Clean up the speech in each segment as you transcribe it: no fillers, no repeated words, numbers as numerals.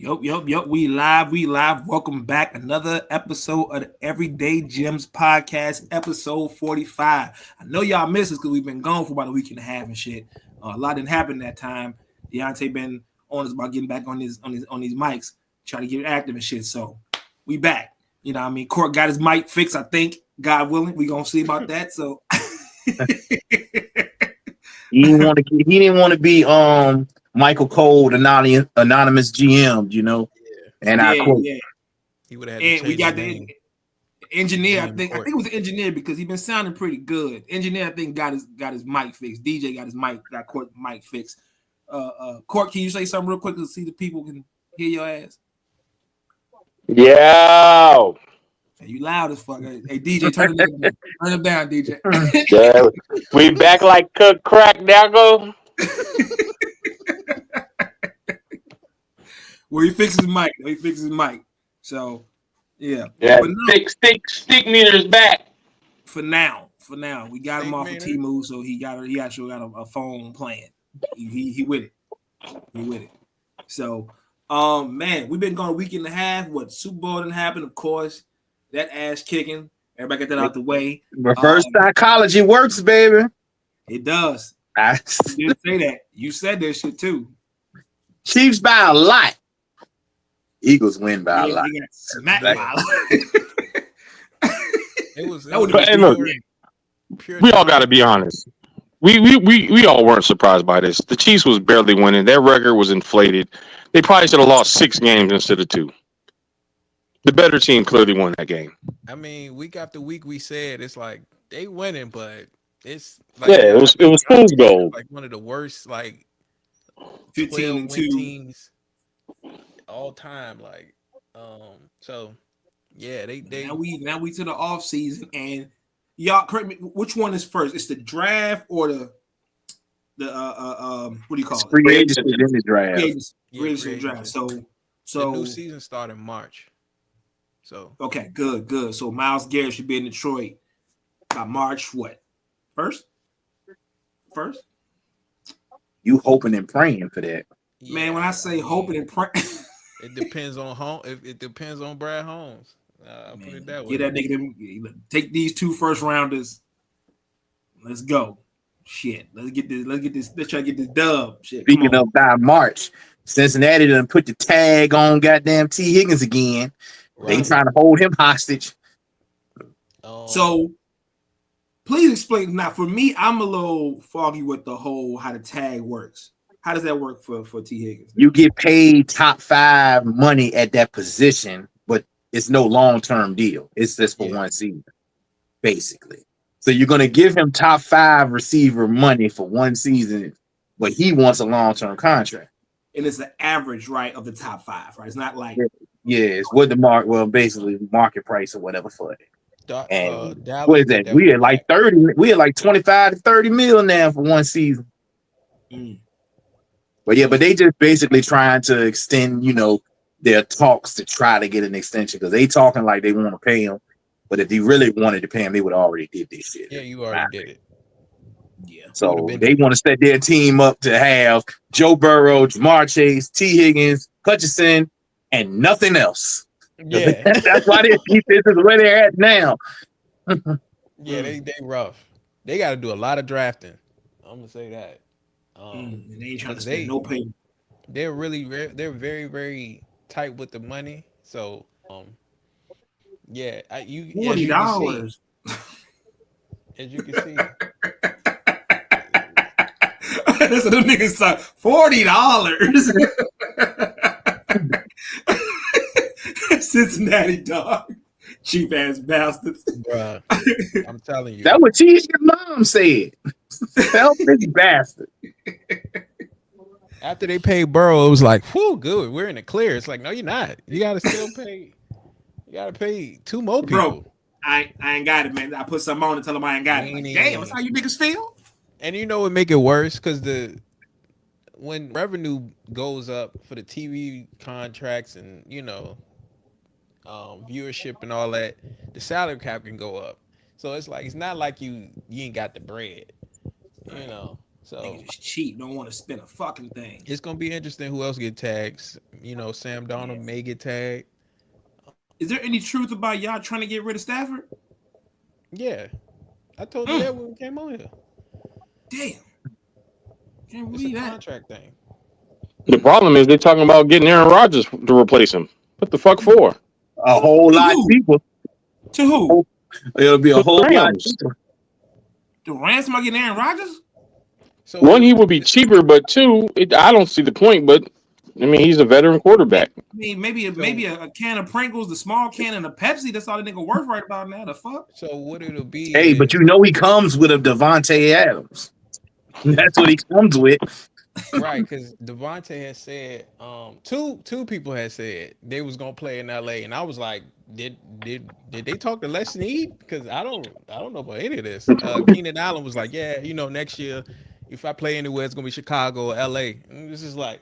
Yup. We live. Welcome back. Another episode of the Everyday Gems Podcast, episode 45. I know y'all missed us because we've been gone for about a week and a half and shit. A lot didn't happen that time. Deontay been on us about getting back on these mics, trying to get active and shit. So we back. You know what I mean? Court got his mic fixed, I think. God willing. We gonna see about that. So He didn't want to be Michael Cole, anonymous GM, And I quote. He would have had to change we got his the name. engineer. I think it was the engineer because he's been sounding pretty good. Engineer, I think, got his mic fixed. DJ got Court mic fixed. Court, can you say something real quick to see the people can hear your ass? Yeah. Hey, you loud as fuck. Hey DJ, turn it down, DJ. Yeah. We back like cook crack now go. Well, he fixes his mic. So yeah. Yeah, stick meters back. For now. We got him off of T-Move, so he actually got a phone playing. He with it. He with it. So man, we've been gone a week and a half. What Super Bowl didn't happen, of course. That ass kicking. Everybody got that out the way. Reverse psychology works, baby. It does. You didn't say that. You said that shit too. Chiefs by a lot. Eagles win by a lot. Smacked by a lot. We all got to be honest. We all weren't surprised by this. The Chiefs was barely winning. Their record was inflated. They probably should have lost 6 games instead of 2. The better team clearly won that game. I mean, week after week, we said it's like they winning, but it's like it was fool's gold. Like one of the worst, like 15-2 teams all time. Like, so yeah, they now we to the off season, and y'all correct me. Which one is first? It's the draft or the what do you call it? Free agency in the draft. Free agency draft. So the new season started in March. So okay, good. So Myles Garrett should be in Detroit by March what? First? You hoping and praying for that. Man, when I say hoping and praying, it depends on home. It depends on Brad Holmes. Put it that way. Get that nigga. Take these 2 first rounders. Let's go. Shit. Let's get this. Let's try to get this dub. Shit. Speaking of by March, Cincinnati done put the tag on goddamn T. Higgins again. Right. They trying to hold him hostage. So please explain. Now, for me, I'm a little foggy with the whole how the tag works. How does that work for T. Higgins? You get paid top 5 money at that position, but it's no long-term deal. It's just for one season, basically. So you're going to give him top 5 receiver money for one season, but he wants a long-term contract. And it's the average, right, of the top 5, right? It's not like it's what the basically market price or whatever for it. And Dallas, what is that? We had like 30. We had like 25 to 30 mil now for one season. But they just basically trying to extend, their talks to try to get an extension because they talking like they want to pay him. But if they really wanted to pay him, they would have already did this shit. Yeah, you already did it. Yeah. So they want to set their team up to have Joe Burrow, Jamar Chase, T. Higgins, Hutchinson, and nothing else. Yeah. That's why this is where they're at now. Yeah, they rough. They got to do a lot of drafting. I'm gonna say that. And they ain't trying to spend no pay. They're very, very tight with the money. So yeah, $40. As you can see. So them niggas saw $40. Cincinnati dog. Cheap ass bastards. Bruh, I'm telling you. That's what T's mom said. Selfish bastard. After they paid Burrow, it was like, whew, good. We're in the clear. It's like, no, you're not. You gotta still pay. You gotta pay 2 more people. Bro, I ain't got it, man. I put something on and tell them I ain't got it. Like, damn, that's how you niggas feel? And you know what make it worse? Because when revenue goes up for the TV contracts and viewership and all that, the salary cap can go up. So it's like it's not like you ain't got the bread, So Niggas just cheat. Don't want to spend a fucking thing. it's gonna be interesting who else get tagged. You know, Sam Yeah. Darnold may get tagged. Is there any truth about y'all trying to get rid of Stafford? Yeah, I told you that Mm, when we came on here. damn. Can't It's a believe that. contract thing. The Mm. problem is they're talking about getting Aaron Rodgers to replace him. What the fuck for? A whole To lot of who? people. To who? It'll be a The whole lot of Rams. people. The Rams might get Aaron Rodgers? So One, what? he would be cheaper, but two, I don't see the point. But I mean, he's a veteran quarterback. I mean, maybe So a can of Pringles, the small can, and a Pepsi. That's all the nigga worth right about now. The fuck? so what it'll be Hey, but is you know he comes with a Devontae Adams. That's what he comes with. right because Devontae has said two people had said they was gonna play in L.A. and I was like, did they talk to Les Snead? Because I don't know about any of this. Keenan Allen was like, yeah, next year if I play anywhere, it's gonna be Chicago or L.A. And this is like,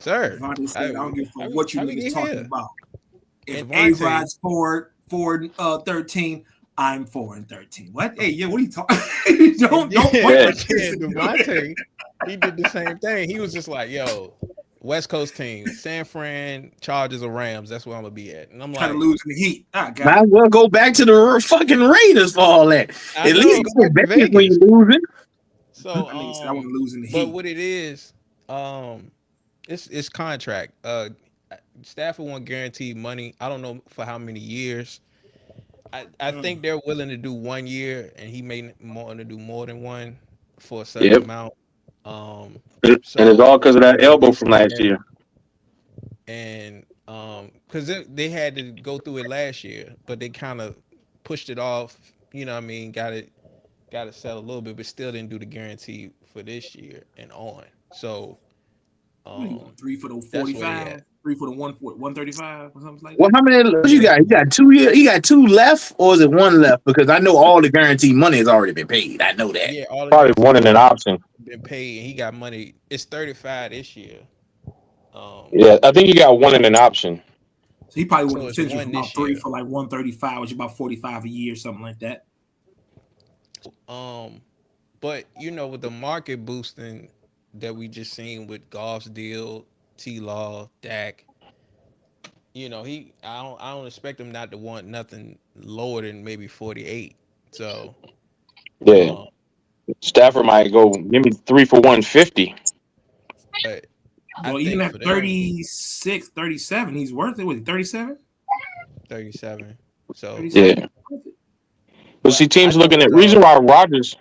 sir, Devontae said, "I don't give a fuck how we what you how we niggas get talking here? about. If And A Devontae, Rod's 4-13, I'm 4-13. What? Hey, yeah, what are you talking? and Don't then point Yeah, like and this. then Devontae, he did the same thing. He was just like, yo, West Coast team, San Fran, Chargers or Rams. That's where I'm gonna be at. And I'm Trying to like, lose in the heat. I got Might it. as well go back to the fucking Raiders for all that. I At know, least go go to back to Vegas when Vegas. you're losing. So That nigga said I want to lose in the but heat. what it is, it's contract. Stafford won't guarantee money. I don't know for how many years. I Mm. think they're willing to do 1 year, and he may want to do more than one for a certain yep. amount. Um, And it's so all because of that they elbow may from say last that, year. and because they had to go through it last year, but they kind of pushed it off. You know what I mean? Got it set a little bit, but still didn't do the guarantee for this year and on. So What do you want? um, Three for the that's where they 45? at. Three for the 135 or something like Well, that? how many what you Yeah, got? You got 2 years. You got two left, or is it one left? Because I know all the guaranteed money has already been paid. I know that. yeah. All the Probably guaranteed one in an money option. been paid, and he got money. It's 35 this year. Yeah, I think you got one in an option. So he probably want So to it's extension for one about this three year. for like 135, which is about 45 a year, something like that. Um, but with the market boosting that we just seen with Goff's deal, T. Law, Dak, I don't expect him not to want nothing lower than maybe 48. So, Yeah, um, Stafford might go give me three for 150. but I Well, even think at for them, 36, 37, he's worth it. Was he 37? 37. So, 37? Yeah, Worth it. but see, but I teams looking told at reason y'all why Rodgers.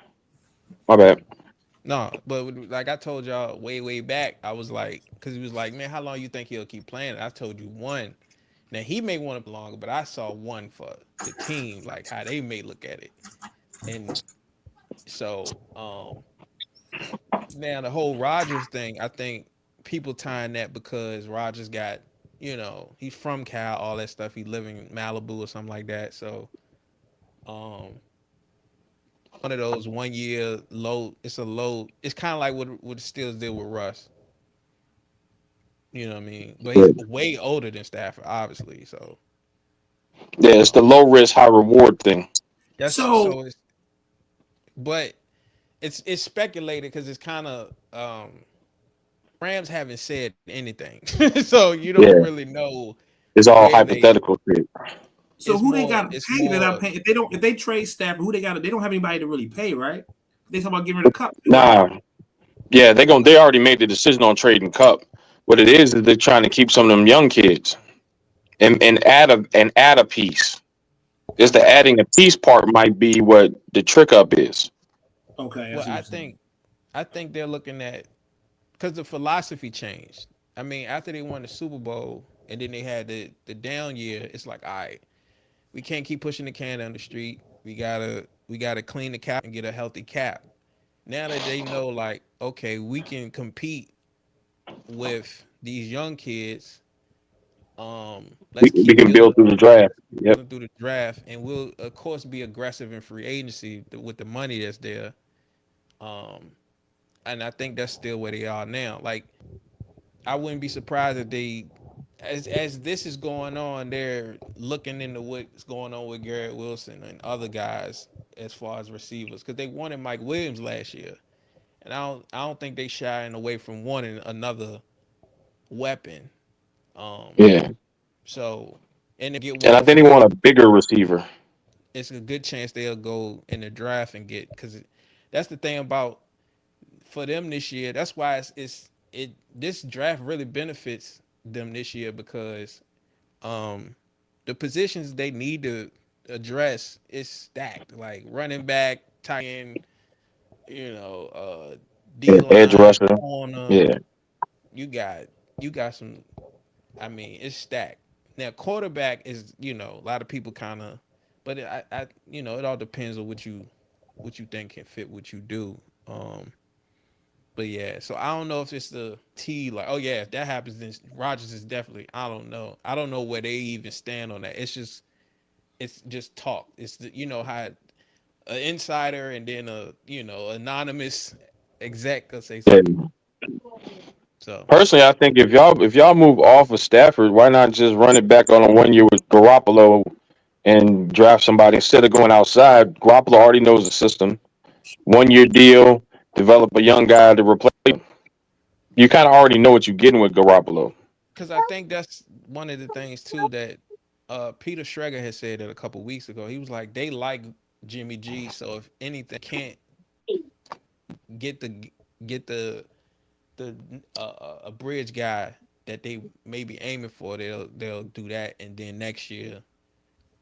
My bad. no, but like I told y'all way back, I was like, because he was like, man, how long you think he'll keep playing? I told you one. Now he may want to longer, but I saw one for the team, like how they may look at it, and so now the whole Rogers thing, I think people tying that because Rogers got, he's from Cal, all that stuff. He living in Malibu or something like that. So um, one of those 1 year low. It's a low. It's kind of like what the Steelers did with Russ. You know what I mean? But Yeah, he's way older than Stafford, obviously. So yeah, it's the um, low risk, high reward thing. that's So, so it's but it's speculated because it's kind of Rams haven't said anything, so you don't Yeah, really know it's all where they. hypothetical shit. so who they got to It's pay? They're not more. paying. If they trade Stafford, who they got? They don't have anybody to really pay, right? They talk about giving it a cup, right? Nah, yeah, they already made the decision on trading Cup. What it is they're trying to keep some of them young kids and add a piece. Just the adding a piece part might be what the trick up is. Okay, I Well, see what you're saying. I think they're looking at because the philosophy changed. I mean, after they won the Super Bowl and then they had the down year, it's like, all right, we can't keep pushing the can down the street. We gotta clean the cap and get a healthy cap. Now that they know, like, okay, we can compete with these young kids. We, Let's we keep can building build through the draft. Yep. through the draft, and we'll of course be aggressive in free agency with the money that's there. Um, and I think that's still where they are now. Like, I wouldn't be surprised if they, as this is going on, they're looking into what's going on with Garrett Wilson and other guys as far as receivers because they wanted Mike Williams last year. and I don't think they shying away from wanting another weapon. Um, Yeah, so and they get and I one think for they want cheap. a bigger receiver. It's a good chance they'll go in the draft and get because that's the thing about for them this year. That's why it this draft really benefits them this year because um the positions they need to address is stacked. Like running back, tight end, D Yeah, edge line, rusher. corner. Yeah, You got you got some. I mean, it's stacked. Now quarterback is a lot of people kind of, but it all depends on what you think can fit what you do. Um, but yeah, so I don't know if it's the T like, oh yeah, if that happens, then Rogers is definitely. I don't know. I don't know where they even stand on that. It's just talk. It's how an insider and then a anonymous exec will say yeah. something. So Personally, I think if y'all move off of Stafford, why not just run it back on a 1 year with Garoppolo and draft somebody instead of going outside? Garoppolo already knows the system. 1 year deal, develop a young guy to replace him. You kind of already know what you're getting with Garoppolo. because I think that's one of the things too that Peter Schreger had said it a couple weeks ago. He was like they like Jimmy G, so if anything can't get the a bridge guy that they may be aiming for, they'll do that, and then next year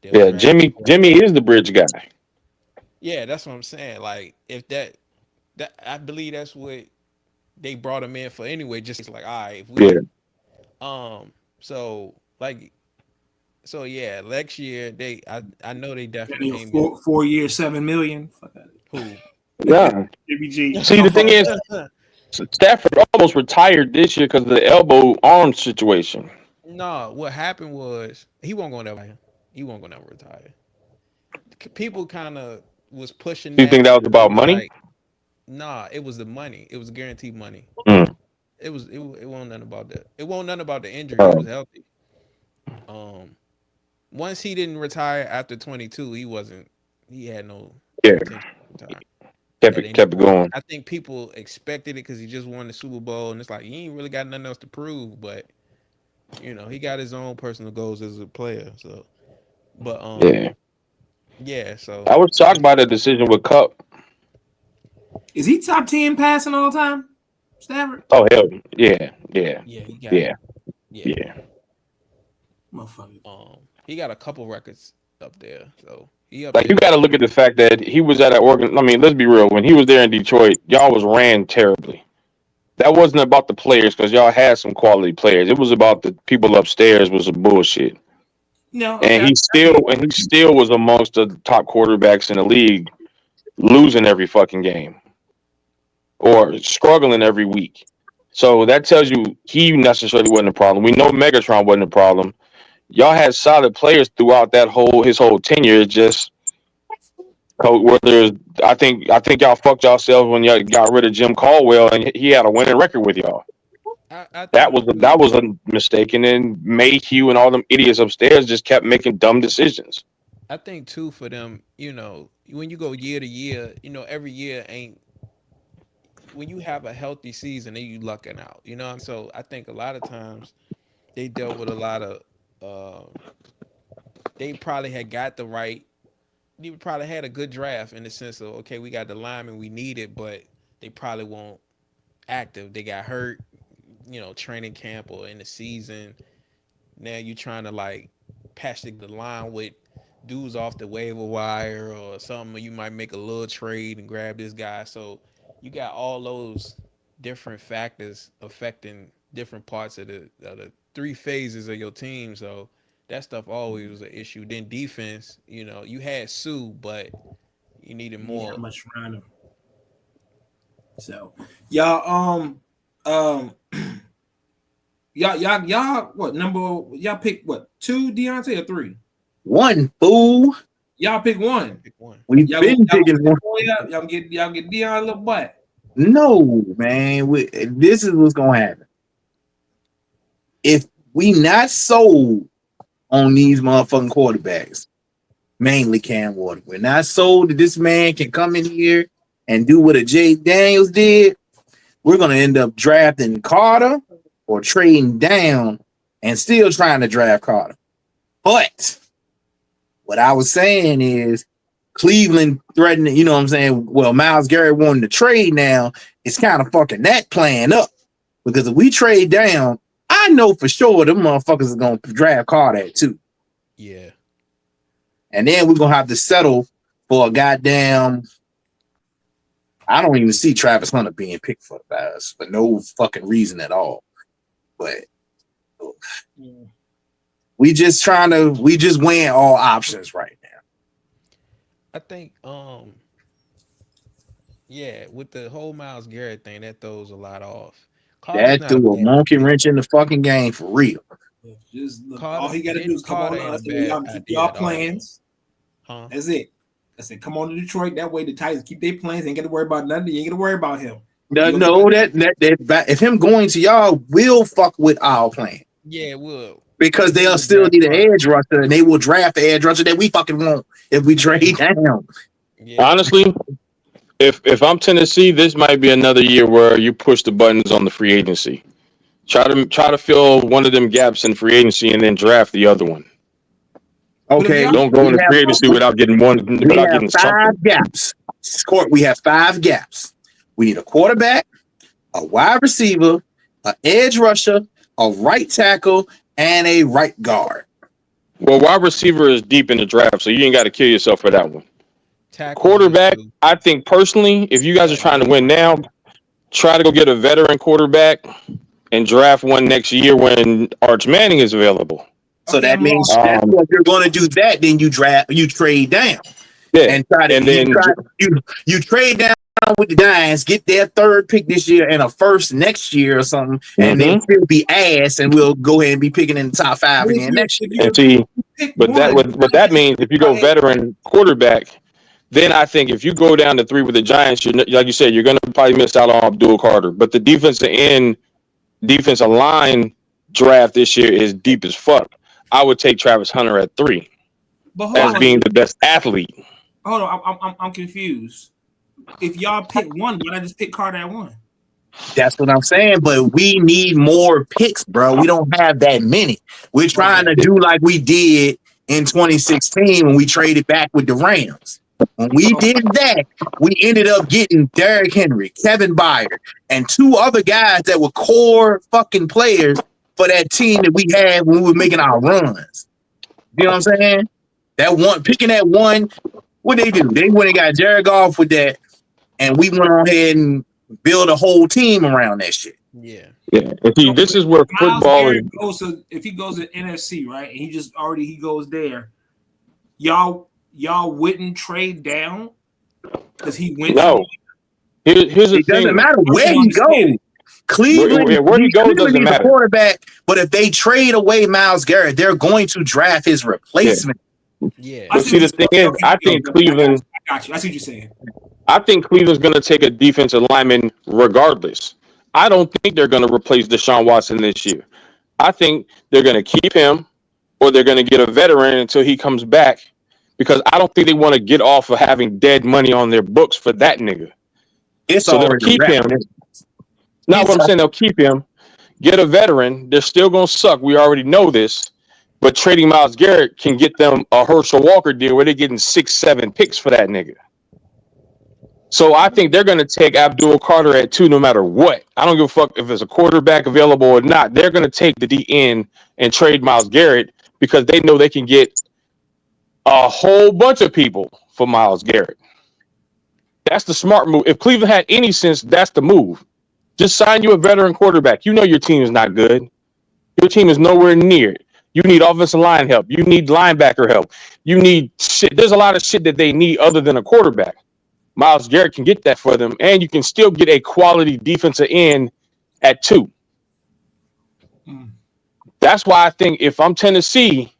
they'll Yeah, draft a Jimmy quarterback. is the bridge guy. Yeah, that's what I'm saying. Like if that I believe that's what they brought him in for anyway. Just like all right, if Yeah, we so like so yeah, next year I know they definitely aiming Four years, 7 million. Fuck that. who. yeah. Jimmy G. See, the thing is, Stafford almost retired this year because of the elbow arm situation. No, what happened was he won't go never. He won't go never retire. People kind of was pushing Do you think that that was because they about was money? like, nah, it was the money. It was guaranteed money. Mm. It wasn't nothing about that. It wasn't nothing about the injury. He Uh, was healthy. Um, once he didn't retire after 22, he wasn't. He had no yeah, intention of retiring kept at it any kept it point. going. I think people expected it because he just won the Super Bowl, and it's like he ain't really got nothing else to prove. But he got his own personal goals as a player. So, but Yeah, yeah. So I was shocked that's by the decision with Cup. Is he top 10 passing all time? Stafford? Oh hell, yeah, yeah, yeah. He got yeah, yeah. yeah. Motherfucker. He got a couple records up there. So he up Like you there. got to look at the fact that he was at an organ. I mean, let's be real. When he was there in Detroit, y'all was ran terribly. That wasn't about the players because y'all had some quality players. It was about the people upstairs was some bullshit. No, okay. And he still was amongst the top quarterbacks in the league, losing every fucking game or struggling every week. So that tells you he necessarily wasn't a problem. We know Megatron wasn't a problem. Y'all had solid players throughout that his whole tenure. It's just whether I think y'all fucked yourselves when y'all got rid of Jim Caldwell and he had a winning record with y'all. I That think was that too. was a mistake, and then Mayhew and all them idiots upstairs just kept making dumb decisions. I think too for them. When you go year to year, every year ain't when you have a healthy season, then you lucking out. So I think a lot of times they dealt with a lot of. Uh, they probably had got the right. They probably had a good draft in the sense of okay, we got the lineman we needed, but they probably won't active. They got hurt, training camp or in the season. Now you trying to like patch the line with dudes off the waiver wire or something. You might make a little trade and grab this guy. So you got all those different factors affecting different parts of the three phases of your team. So that stuff always was an issue. Then defense, you had Sue, but you needed Yeah, more. much around him. So y'all um y'all what number y'all pick what 2 Deontay or 3? One fool. Y'all pick one. Pick one. We've Y'all been gonna picking one. y'all get Deion a little butt. No, man. This is what's gonna happen. If we not sold on these motherfucking quarterbacks, mainly Cam Ward, we're not sold that this man can come in here and do what a Jay Daniels did, we're gonna end up drafting Carter or trading down and still trying to draft Carter. But what I was saying is Cleveland threatening, you know what I'm saying? Well, Myles Garrett wanting to trade now, it's kind of fucking that plan up. Because if we trade down, I know for sure them motherfuckers are gonna draft Carter at 2. Yeah. And then we're gonna have to settle for a goddamn. I don't even see Travis Hunter being picked for us for no fucking reason at all. But we just weighing all options right now. I think yeah, with the whole Myles Garrett thing, that throws a lot off. Carter's That not a threw a bad monkey idea. wrench in the fucking game for real. Just look, all Carter he got to do getting is come on Carter to ain't a us and bad y'all keep idea y'all at all. plans. Huh? That's it. I said, come on to Detroit. That way the Titans keep their plans. Ain't got to worry about nothing. You ain't got to worry about him. No, that if him going to y'all will fuck with our plan. Yeah, it will. Because they'll still need an edge rusher, and they will draft the edge rusher that we fucking want if we trade down. Yeah. Honestly, if I'm Tennessee, this might be another year where you push the buttons on the free agency. Try to fill one of them gaps in free agency and then draft the other one. Okay, Don't go into free agency without getting getting 5 something. gaps. We have 5 gaps. We need a quarterback, a wide receiver, an edge rusher, a right tackle, and a right guard. Well, wide receiver is deep in the draft, so you ain't got to kill yourself for that one. Tackles Quarterback, is too. I think personally, if you guys are trying to win now, try to go get a veteran quarterback and draft one next year when Arch Manning is available. So that means that's what if you're going to do that, then you trade down. Yeah, and try to and then you trade down with the Giants, get their 3rd pick this year and a 1st next year or something, and then still be ass, and we'll go ahead and be picking in the top 5 again next year. And see, but what that means, if you go veteran quarterback, then I think if you go down to 3 with the Giants, like you said, you're going to probably miss out on Abdul Carter. But the defensive line draft this year is deep as fuck. I would take Travis Hunter at 3 as being the best athlete. Hold on, I'm confused. If y'all pick 1, why not just pick Carter at 1? That's what I'm saying, but we need more picks, bro. We don't have that many. We're trying to do like we did in 2016 when we traded back with the Rams. When we did that, we ended up getting Derrick Henry, Kevin Byard, and 2 other guys that were core fucking players for that team that we had when we were making our runs. You know what I'm saying? That one, picking that 1, what they do? They went and got Jared Goff with that, and we went on ahead and build a whole team around that shit. Yeah. Yeah. And see, this is where football is. If he goes to NFC, right, and he goes there, y'all wouldn't trade down because he went. No. Here's the it thing. Doesn't matter where he goes. Cleveland, where he goes doesn't matter. Quarterback, but if they trade away Myles Garrett, they're going to draft his replacement. Yeah. But see, the thing is, I think Cleveland. I got you. I see what you're saying. I think Cleveland's going to take a defensive lineman regardless. I don't think they're going to replace Deshaun Watson this year. I think they're going to keep him, or they're going to get a veteran until he comes back, because I don't think they want to get off of having dead money on their books for that nigga. So they'll keep him. Not what I'm saying. They'll keep him, get a veteran. They're still going to suck. We already know this. But trading Myles Garrett can get them a Herschel Walker deal where they're getting 6-7 picks for that nigga. So I think they're going to take Abdul Carter at 2 no matter what. I don't give a fuck if there's a quarterback available or not. They're going to take the DN and trade Myles Garrett because they know they can get a whole bunch of people for Myles Garrett. That's the smart move. If Cleveland had any sense, that's the move. Just sign you a veteran quarterback. You know your team is not good. Your team is nowhere near it. You need offensive line help. You need linebacker help. You need shit. There's a lot of shit that they need other than a quarterback. Myles Garrett can get that for them, and you can still get a quality defensive end at 2. That's why I think if I'm Tennessee,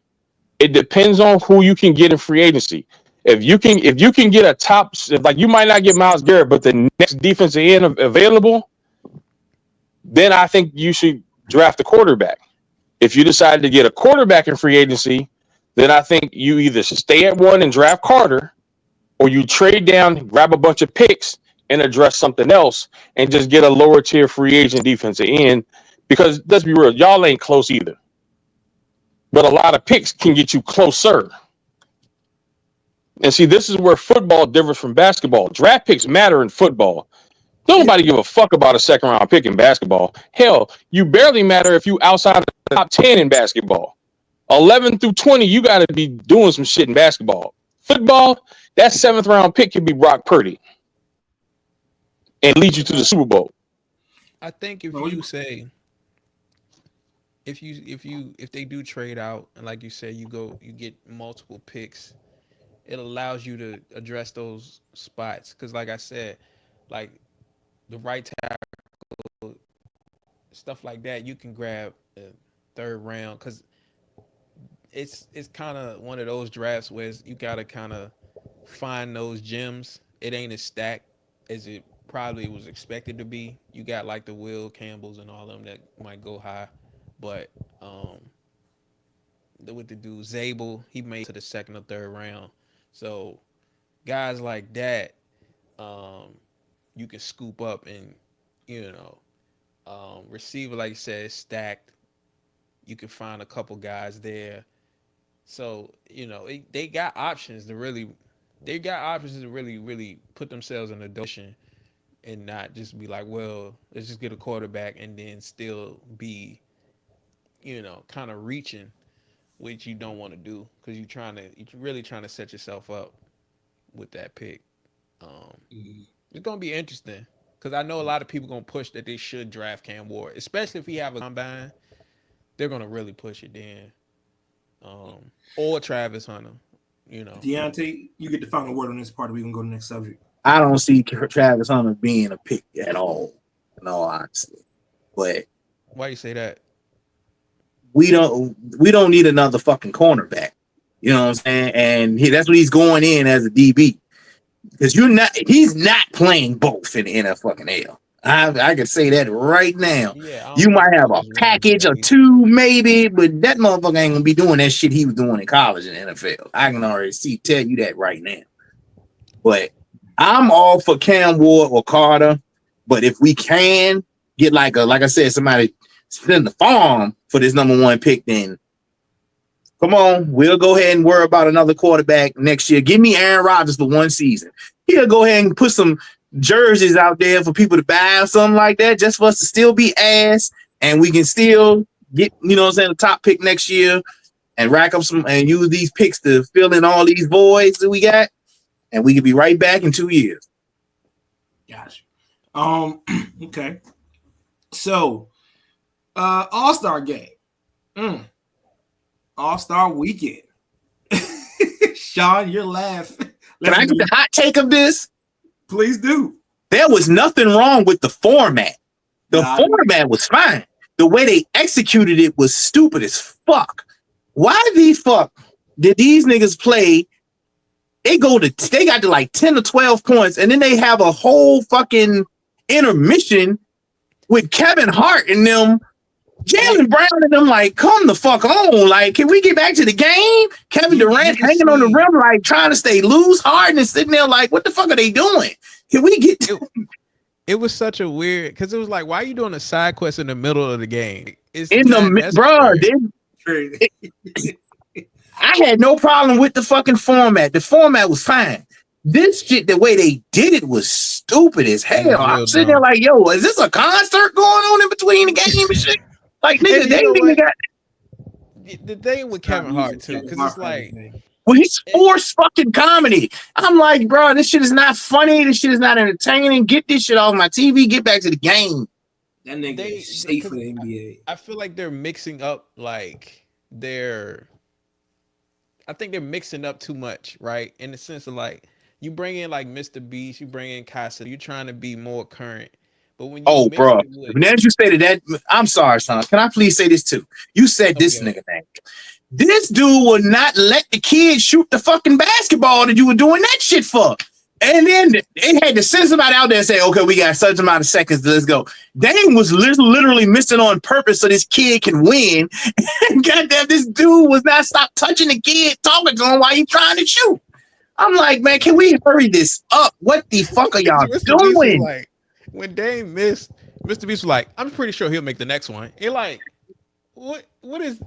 it depends on who you can get in free agency. If you can get a top, like you might not get Myles Garrett, but the next defensive end available, then I think you should draft a quarterback. If you decide to get a quarterback in free agency, then I think you either stay at 1 and draft Carter, or you trade down, grab a bunch of picks, and address something else and just get a lower tier free agent defensive end. Because let's be real, y'all ain't close either. But a lot of picks can get you closer. And see, this is where football differs from basketball. Draft picks matter in football. Don't nobody give a fuck about a second round pick in basketball. Hell, you barely matter if you outside of the top 10 in basketball. 11 through 20, you got to be doing some shit in basketball. Football, that 7th round pick could be Brock Purdy and lead you to the Super Bowl. I think if you say if they do trade out and like you said you get multiple picks, it allows you to address those spots because like I said, like the right tackle, stuff like that, you can grab the 3rd round because it's kind of one of those drafts where you gotta kind of find those gems. It ain't as stacked as it probably was expected to be. You got like the Will Campbells and all of them that might go high, but with the dude Zabel, he made it to the 2nd or 3rd round. So guys like that, you can scoop up and receiver like you said is stacked. You can find a couple guys there. So they got options to really, really put themselves in a position and not just be like, well, let's just get a quarterback and then still be, kind of reaching, which you don't want to do because you're really trying to set yourself up with that pick. It's gonna be interesting because I know a lot of people gonna push that they should draft Cam Ward, especially if he have a combine. They're gonna really push it then. Or Travis Hunter, Deontay, you get the final word on this part. We can go to the next subject. I don't see Travis Hunter being a pick at all, in all honesty. But why you say that? We don't need another fucking cornerback. You know what I'm saying? And that's what he's going in as a DB. Because he's not playing both in the NFL. I can say that right now. Yeah, you might have a package or two, maybe, but that motherfucker ain't gonna be doing that shit he was doing in college and NFL. I can already tell you that right now. But I'm all for Cam Ward or Carter. But if we can get like I said, somebody spend the farm for this number 1 pick, then come on, we'll go ahead and worry about another quarterback next year. Give me Aaron Rodgers for 1 season. He'll go ahead and put some jerseys out there for people to buy or something like that, just for us to still be ass, and we can still get, the top pick next year and rack up some and use these picks to fill in all these voids that we got, and we can be right back in 2 years. Gotcha. Okay. So, All-Star game. All-Star weekend. Sean, you're laughing. Can I get the hot take of this? Please do. There was nothing wrong with the format. The format was fine. The way they executed it was stupid as fuck. Why did these niggas play? They got to like 10 or 12 points, and then they have a whole fucking intermission with Kevin Hart and them, Jalen Brown and them, like, come the fuck on. Like, can we get back to the game? Kevin Durant hanging on the rim, like, trying to stay loose, Harden is sitting there like, what the fuck are they doing? Can we get to it? Was such a weird, because it was like, why are you doing a side quest in the middle of the game? I had no problem with the fucking format. The format was fine. This shit, the way they did it was stupid as hell. I'm sitting there like, yo, is this a concert going on in between the game and shit? Like, nigga, they even got the thing with Kevin Hart too, because it's like, well, he's forced fucking comedy. I'm like, bro, this shit is not funny. This shit is not entertaining. Get this shit off my TV. Get back to the game. That nigga is safe for the NBA. I feel like they're mixing up, like, I think they're mixing up too much, right? In the sense of, like, you bring in, like, Mr. Beast, you bring in Casa, you're trying to be more current. But when you bro, now you stated that, I'm sorry, son. Can I please say this too? You said this nigga name. This dude would not let the kids shoot the fucking basketball that you were doing that shit for. And then they had to send somebody out there and say, okay, we got such amount of seconds, let's go. Dame was literally missing on purpose so this kid can win. And goddamn, this dude was not stop touching the kid, talking to him while he trying to shoot. I'm like, man, can we hurry this up? What the fuck are y'all Mr. Beast was doing? like, when Dame missed, Mr. Beast was like, I'm pretty sure he'll make the next one. You're like, what is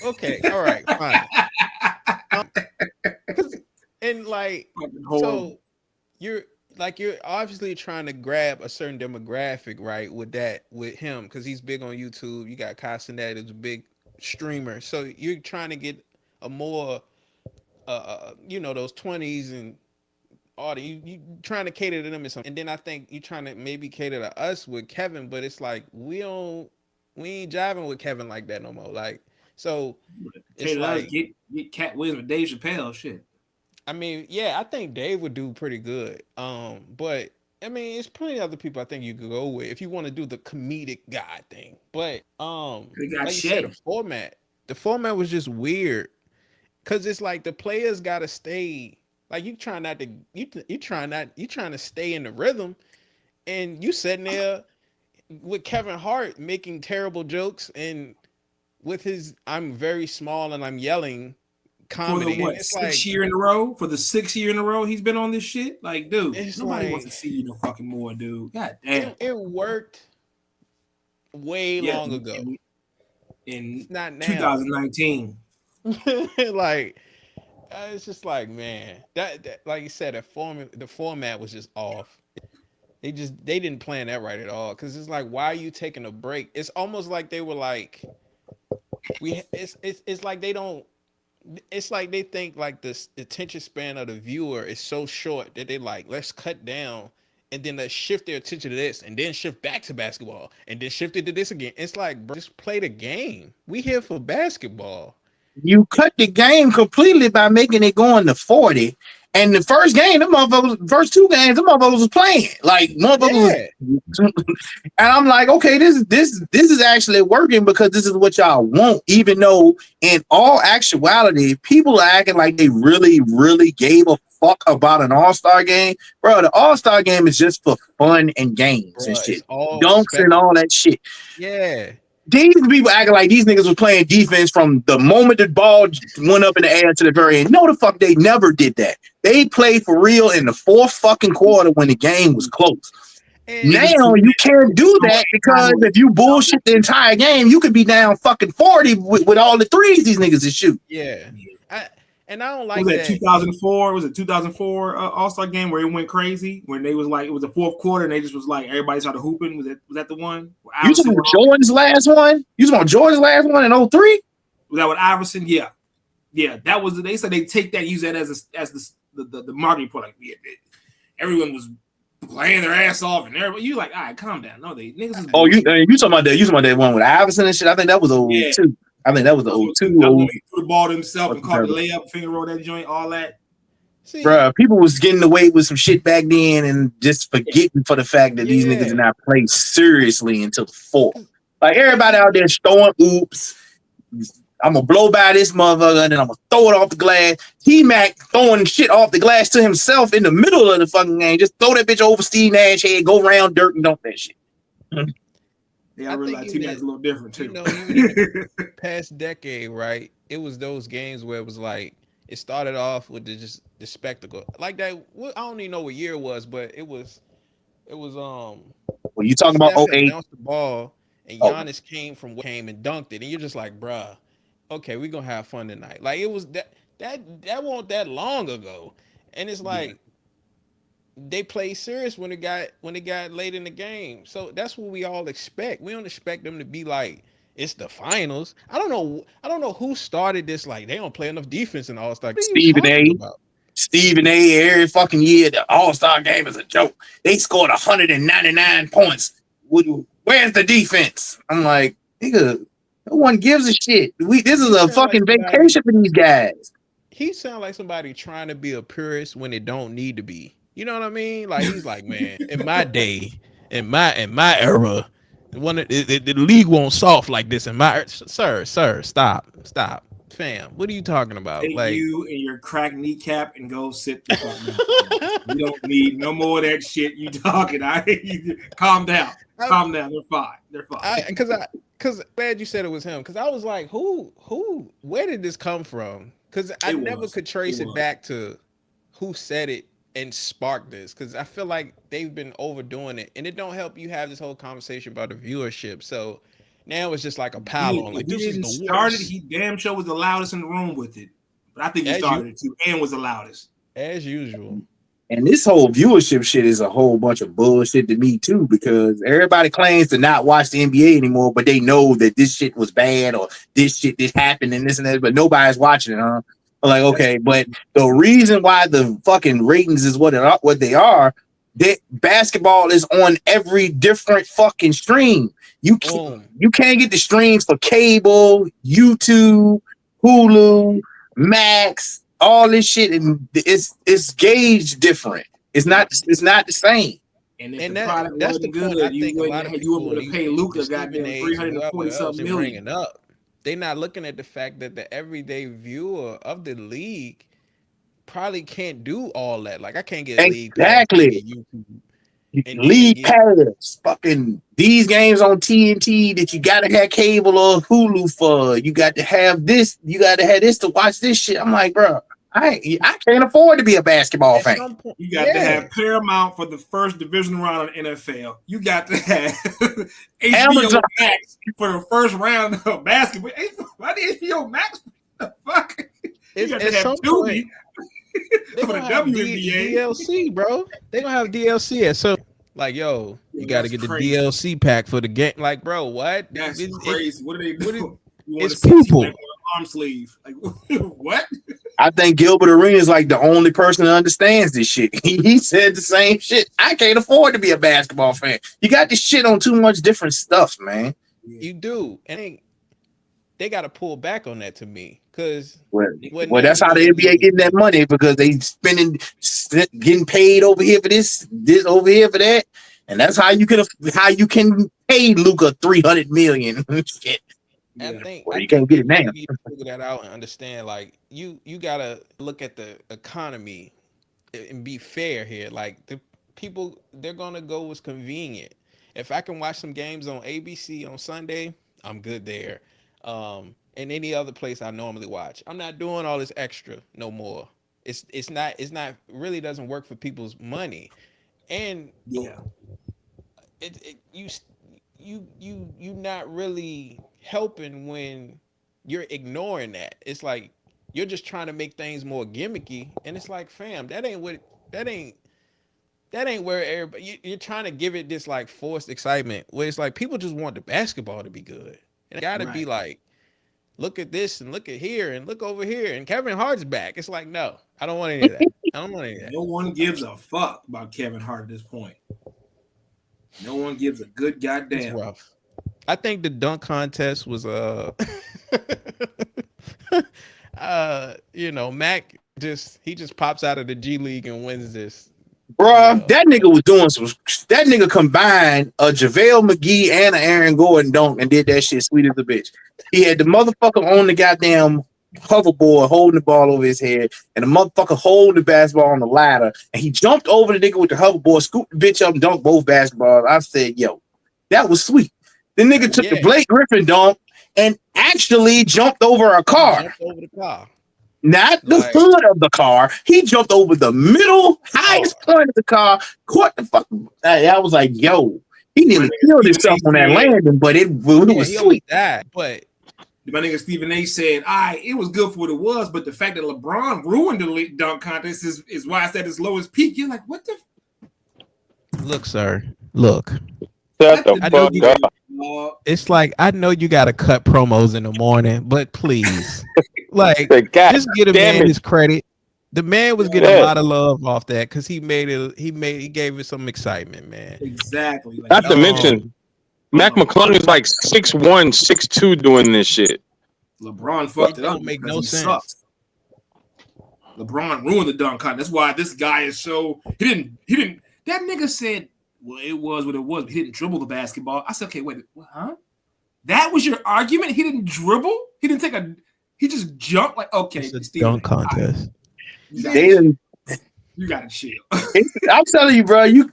okay, all right, fine. 'Cause- and like, Fucking horrible. so you're obviously trying to grab a certain demographic, right? With him, because he's big on YouTube. You got Castanet is a big streamer, so you're trying to get a more those 20s and all the you trying to cater to them and something. And then I think you trying to maybe cater to us with Kevin, but it's like we ain't jiving with Kevin like that no more. Like, so it's Cater us, like, get Cat Williams and Dave Chappelle. Shit. I mean, yeah, I think Dave would do pretty good. But I mean, it's plenty of other people I think you could go with if you want to do the comedic guy thing. But They got like you said, Shay. the format was just weird because it's like the players gotta stay. Like you trying not to you trying to stay in the rhythm, and you sitting there with Kevin Hart making terrible jokes and with his "I'm very small and I'm yelling" For the comedy, and what it's like 6 year in a row? For the 6 year in a row, he's been on this shit. Like, dude, it's nobody wants like to see you no fucking more, dude. God damn. it worked way Yeah, long ago. in It's not now. 2019. Like it's just like, man, that like you said, the format was just off. They didn't plan that right at all. Cause it's like, why are you taking a break? It's almost like they were like, it's like they don't. It's like they think like this attention span of the viewer is so short that they like, let's cut down and then let's shift their attention to this and then shift back to basketball and then shift it to this again. It's like, bro, just play the game. We here for basketball. You cut the game completely by making it going to 40. And the first game, the motherfuckers, first two games, the motherfuckers was playing. Like motherfuckers Yeah. was, and I'm like, okay, this is actually working because this is what y'all want, even though in all actuality, people are acting like they really, really gave a fuck about an all-star game. Bro, the all-star game is just for fun and games and Bro, it's shit. all Dunks and all that shit. Yeah. These people acting like these niggas was playing defense from the moment the ball went up in the air to the very end. No, the fuck, they never did that. They played for real in the fourth fucking quarter when the game was close. And Now you can't do that because if you bullshit the entire game, you could be down fucking 40 with all the threes these niggas is shooting. yeah. I don't Was like that that. 2004? Was it 2004 All-Star game where it went crazy? When they was like, it was the fourth quarter and they just was like, everybody started hooping. Was that the one? You talking about Jordan's last one? You talking about Jordan's last one in 03? Was that with Iverson? Yeah. Yeah, that was. They said they take that and use that as the marketing point. Like, yeah, everyone was playing their ass off, and everybody, you like, all right, calm down. No, they niggas is Oh, you bullshit. talking about that? You talking about that one with Iverson and shit? I think that was 02. Yeah. I think that was the 02. That when he threw the ball to himself and caught the layup, finger roll that joint, all that. See, bruh, people was getting away with some shit back then and just forgetting for the fact that these niggas did not play seriously until the fourth. Like everybody out there throwing oops. I'm gonna blow by this motherfucker and then I'm gonna throw it off the glass. T-Mac throwing shit off the glass to himself in the middle of the fucking game. Just throw that bitch over Steve Nash head, go around dirt and dump that shit. Yeah, I realize T-Mac's a little different too. You know, even in the past decade, right? It was those games where it was like it started off with the spectacle, like that. I don't even know what year it was, but it was. When you talking about Steph had 08, bounced the ball and Giannis came and dunked it, and you're just like, bruh, okay, we're gonna have fun tonight. Like it was that wasn't that long ago, and it's like they played serious when it got late in the game. So that's what we all expect. We don't expect them to be like it's the finals. I don't know who started this. Like they don't play enough defense in All-Star. What are you talking about? Stephen A. every fucking year, the All-Star game is a joke. They scored 199 points. Where's the defense? I'm like, nigga, no one gives a shit. This is a fucking vacation for these guys. He sounds like somebody trying to be a purist when it don't need to be. You know what I mean? Like he's like, man, in my day, in my era, the league won't soft like this. In my sir, stop, fam. What are you talking about? Take like you and your cracked kneecap and go sit the fuck down. You don't need no more of that shit you talking. Calm down. Calm down. They're fine. Because glad you said it was him. Because I was like, who? Where did this come from? Because I never could trace it back to who said it and sparked this, because I feel like they've been overdoing it, and it don't help you have this whole conversation about the viewership. So now it's just like a pile on. If Like he this is didn't the start it, worst. he damn sure was the loudest in the room with it. But I think he As you started it too and was the loudest. as usual. And this whole viewership shit is a whole bunch of bullshit to me too, because everybody claims to not watch the NBA anymore, but they know that this shit was bad or this shit did happen and this and that, but nobody's watching it, huh? I'm like, okay, but the reason why the fucking ratings is what they are, that basketball is on every different fucking stream. Boom. You can't get the streams for cable, YouTube, Hulu, Max, all this shit, and it's gauged different. It's not the same. And if And the product that's the wasn't point I good, you think a lot wouldn't of have, you people wouldn't in be able these to pay the Luca Stephen goddamn A's and whoever 340 else something are million. bringing up. They're not looking at the fact that the everyday viewer of the league probably can't do all that. Like I can't get league pass, can't Exactly. get YouTube, and then League get pass, fucking these games on TNT that you gotta have cable or Hulu for. You got to have this. You got to have this to watch this shit. I'm like, bro, I can't afford to be a basketball at fan. some point. You got to have Paramount for the first division round of NFL. You got to have HBO Amazon. Max for the first round of basketball. Why the HBO Max? What the fuck? You got to At have some Tubi point, they for the gonna have WNBA. DLC, bro. They gonna have DLC at some. Like, yo, you got to That's get the crazy. DLC pack for the game. Like, bro, what? That's crazy. What are they what doing? You want it's to see T-Mac people. on an arm sleeve? Like what? I think Gilbert Arenas is like the only person that understands this shit. He said the same shit. I can't afford to be a basketball fan. You got this shit on too much different stuff, man. You do, and they got to pull back on that to me, because Well, that's how the NBA getting that money, because they getting paid over here for this over here for that, and that's how you can pay Luka $300 million. Shit. I think you can't get it now. need to figure that out and understand. Like you gotta look at the economy and be fair here. Like the people, they're gonna go what's convenient. If I can watch some games on ABC on Sunday, I'm good there. And any other place I normally watch, I'm not doing all this extra no more. It's not really doesn't work for people's money, and you not really helping when you're ignoring that. It's like you're just trying to make things more gimmicky, and it's like, fam, that ain't where everybody. You're trying to give it this like forced excitement, where it's like people just want the basketball to be good, and it got to be like, look at this and look at here and look over here, and Kevin Hart's back. It's like, no, I don't want any of that. I don't want any of that. No one gives a fuck about Kevin Hart at this point. No one gives a good goddamn. It's rough. I think the dunk contest was Mac just pops out of the G League and wins this. Bruh, that nigga was doing that nigga combined a JaVale McGee and an Aaron Gordon dunk and did that shit sweet as a bitch. He had the motherfucker on the goddamn hoverboard holding the ball over his head, and the motherfucker holding the basketball on the ladder, and he jumped over the nigga with the hoverboard, scooped the bitch up and dunked both basketballs. I said, yo, that was sweet. The nigga took the Blake Griffin dunk and actually jumped over a car. Jumped over the car. Not the hood of the car. He jumped over the middle, highest point of the car, caught the fuck. I was like, yo, he nearly killed himself on that landing, but it was sweet. But my nigga Stephen A said, it was good for what it was, but the fact that LeBron ruined the dunk contest is why I said its lowest peak. You're like, what the? Look, sir. Look. Shut the fuck up. It's like, I know you got to cut promos in the morning, but please, like, just get a man his credit. The man was getting a lot of love off that because he gave it some excitement, man. Exactly. Like, Not to mention, Mac McClung is like 6'1", 6'2" doing this shit. LeBron fucked it up. Don't make no sense. Sucked. LeBron ruined the dunk contest. That's why this guy is so he didn't. That nigga said, well, it was what it was, but he didn't dribble the basketball. I said, okay, wait, huh? That was your argument? He didn't dribble? He didn't take he just jumped? Like, okay. It's a dunk contest. You got to chill. I'm telling you, bro, you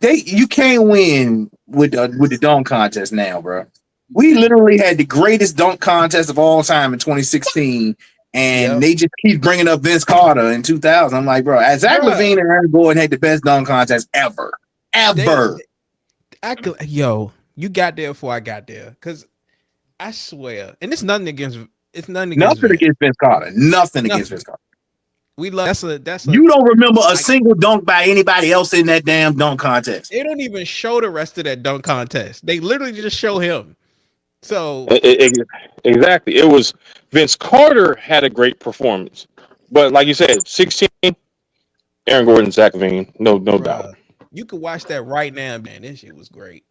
can't win with the dunk contest now, bro. We literally had the greatest dunk contest of all time in 2016, And they just keep bringing up Vince Carter in 2000. I'm like, bro, Zach LaVine and Aaron Gordon had the best dunk contest ever. You got there before I got there, because I swear, and it's nothing against Vince Carter. Nothing against Vince Carter. We love that's you don't remember a single dunk by anybody else in that damn dunk contest. They don't even show the rest of that dunk contest. They literally just show him. So exactly, it was Vince Carter had a great performance, but like you said, 16, Aaron Gordon, Zach LaVine, no doubt. You could watch that right now, man. This shit was great.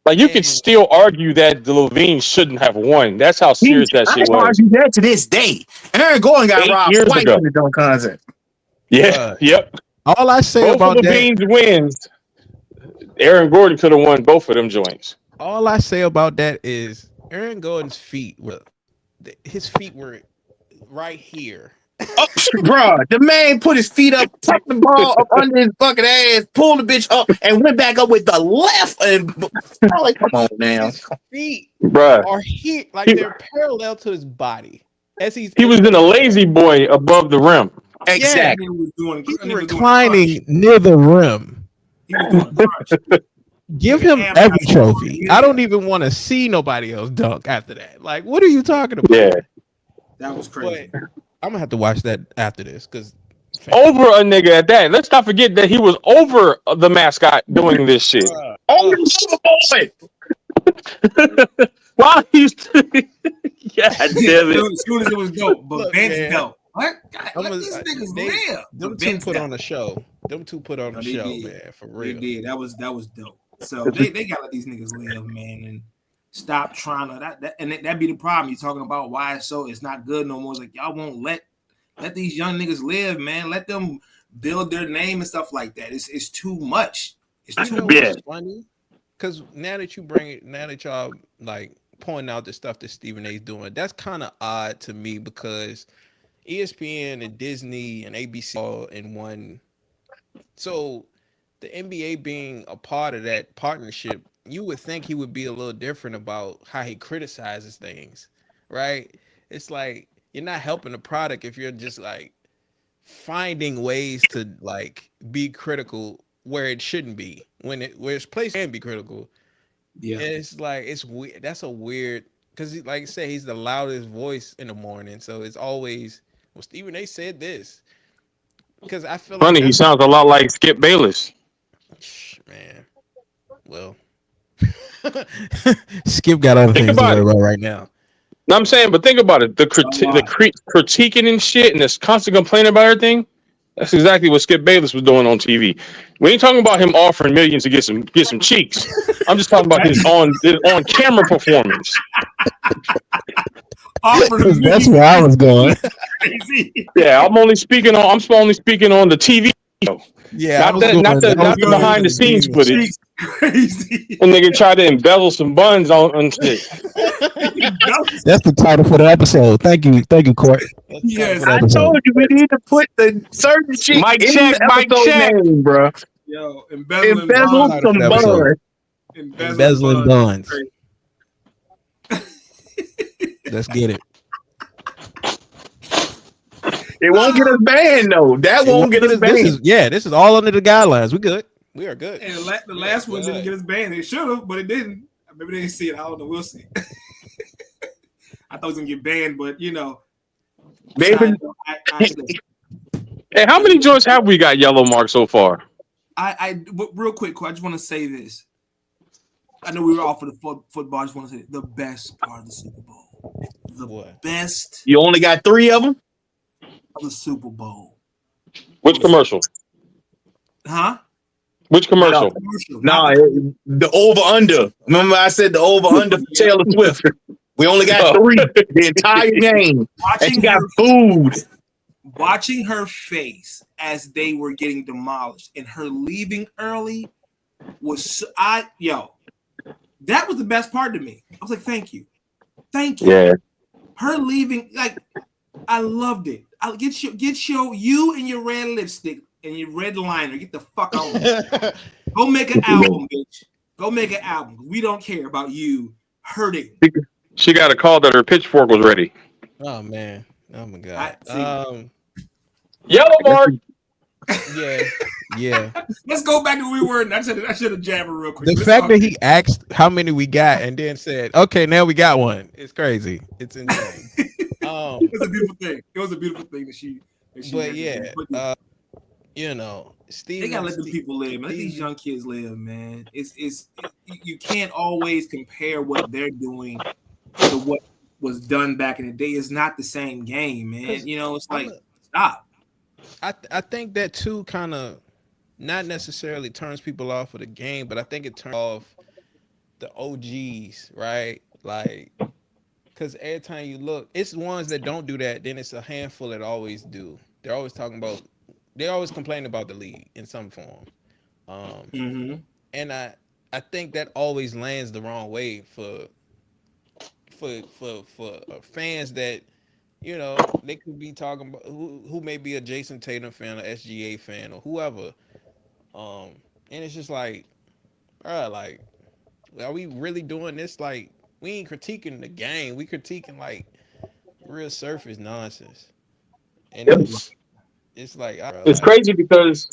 Like you could still argue that the LaVine shouldn't have won. That's how serious that shit was. I argue that to this day. Aaron Gordon got robbed twice in the dunk contest. Yeah, yep. All I say both about of LaVine's wins, Aaron Gordon could have won both of them joints. All I say about that is Aaron Gordon's feet were right here. Bro, the man put his feet up, tucked the ball up under his fucking ass, pulled the bitch up, and went back up with the left. And I'm like, come on now. His feet Bruh. are here, like they're parallel to his body. He was in a lazy boy above the rim. Exactly. He's reclining near the rim. Give him every trophy. I don't even want to see nobody else dunk after that. Like, what are you talking about? Yeah. That was crazy. But I'm gonna have to watch that after this because over a nigga at that. Let's not forget that he was over the mascot doing this shit. Over the boy. While he's damn it. As soon as it was dope, but Vince dope. What? These niggas live. Them two put on a show. Them two put on a show, man. For real. They did. That was dope. So they gotta let these niggas live, man, and stop trying to that be the problem. You're talking about why it's not good no more. It's like y'all won't let these young niggas live, man. Let them build their name and stuff like that. It's too much. It's too much. Funny, because now that y'all like pointing out the stuff that Stephen A's doing, that's kind of odd to me because ESPN and Disney and ABC all in one. So the NBA being a part of that partnership, you would think he would be a little different about how he criticizes things, right? It's like you're not helping the product if you're just like finding ways to like be critical where it shouldn't be, where its place can be critical. Yeah, it's like it's weird. That's a weird because like I said, he's the loudest voice in the morning, so it's always Stephen A said this because I feel funny. He sounds a lot like Skip Bayless. Man, well, Skip got other things to worry about right now. No, I'm saying, but think about it. The critiquing and shit and this constant complaining about everything. That's exactly what Skip Bayless was doing on TV. We ain't talking about him offering millions to get some cheeks. I'm just talking about his on camera performance. That's where I was going. Yeah, I'm only speaking on the TV show. Yeah, not the behind the scenes footage. When nigga try to embezzle some buns on shit. That's the title for the episode. Thank you, Court. Yes, I told you we need to put the certain shit Mic check, name, bro. Yo, embezzle some buns. Embezzling buns. Let's get it. It won't get us banned though. That won't get us banned. This is all under the guidelines. We good. We are good. And the last one didn't get us banned. It should have, but it didn't. Maybe they didn't see it. I don't know. We'll see. I thought it was gonna get banned, but maybe. Hey, how many joints have we got yellow marked so far? Real quick, I just want to say this. I know we were off for the football. I just want to say the best part of the Super Bowl. The best. You only got 3 of them? Of the Super Bowl. Which commercial? Huh? Which commercial? No, the over-under. Remember I said the over-under for Taylor Swift. We only got 3 the entire game. And she got food. Watching her face as they were getting demolished and her leaving early was that was the best part to me. I was like, thank you. Yeah. Her leaving, like, I loved it. I'll get you and your red lipstick and your red liner. Get the fuck out. Go make an album, bitch. Go make an album. We don't care about you hurting. She got a call that her pitchfork was ready. Oh man. Oh my I god. see. Yellow mark. Yeah, yeah. Let's go back to where we were. I should have jabbed her real quick. The But it's fact all that good. he asked how many we got and then said, "Okay, now we got one," it's crazy. It's insane. It was a beautiful thing. It was a beautiful thing that she But had to do. yeah, But yeah, Steve they gotta let the Steve, people live, man. Let these Steve young kids live, man. You can't always compare what they're doing to what was done back in the day. It's not the same game, man. because It's I'm like a, stop. I think that too kind of not necessarily turns people off of the game, but I think it turns off the OGs, right? Like, because every time you look, it's the ones that don't do that. Then it's a handful that always do. They're always talking about, they always complain about the league in some form. Um, Mm-hmm. and I think that always lands the wrong way for fans that they could be talking about who may be a Jason Tatum fan or SGA fan or whoever. Um, and it's just like, bruh, like, are we really doing this? Like, we ain't critiquing the game. We critiquing like real surface nonsense. And Yep. it's like, It's like, crazy because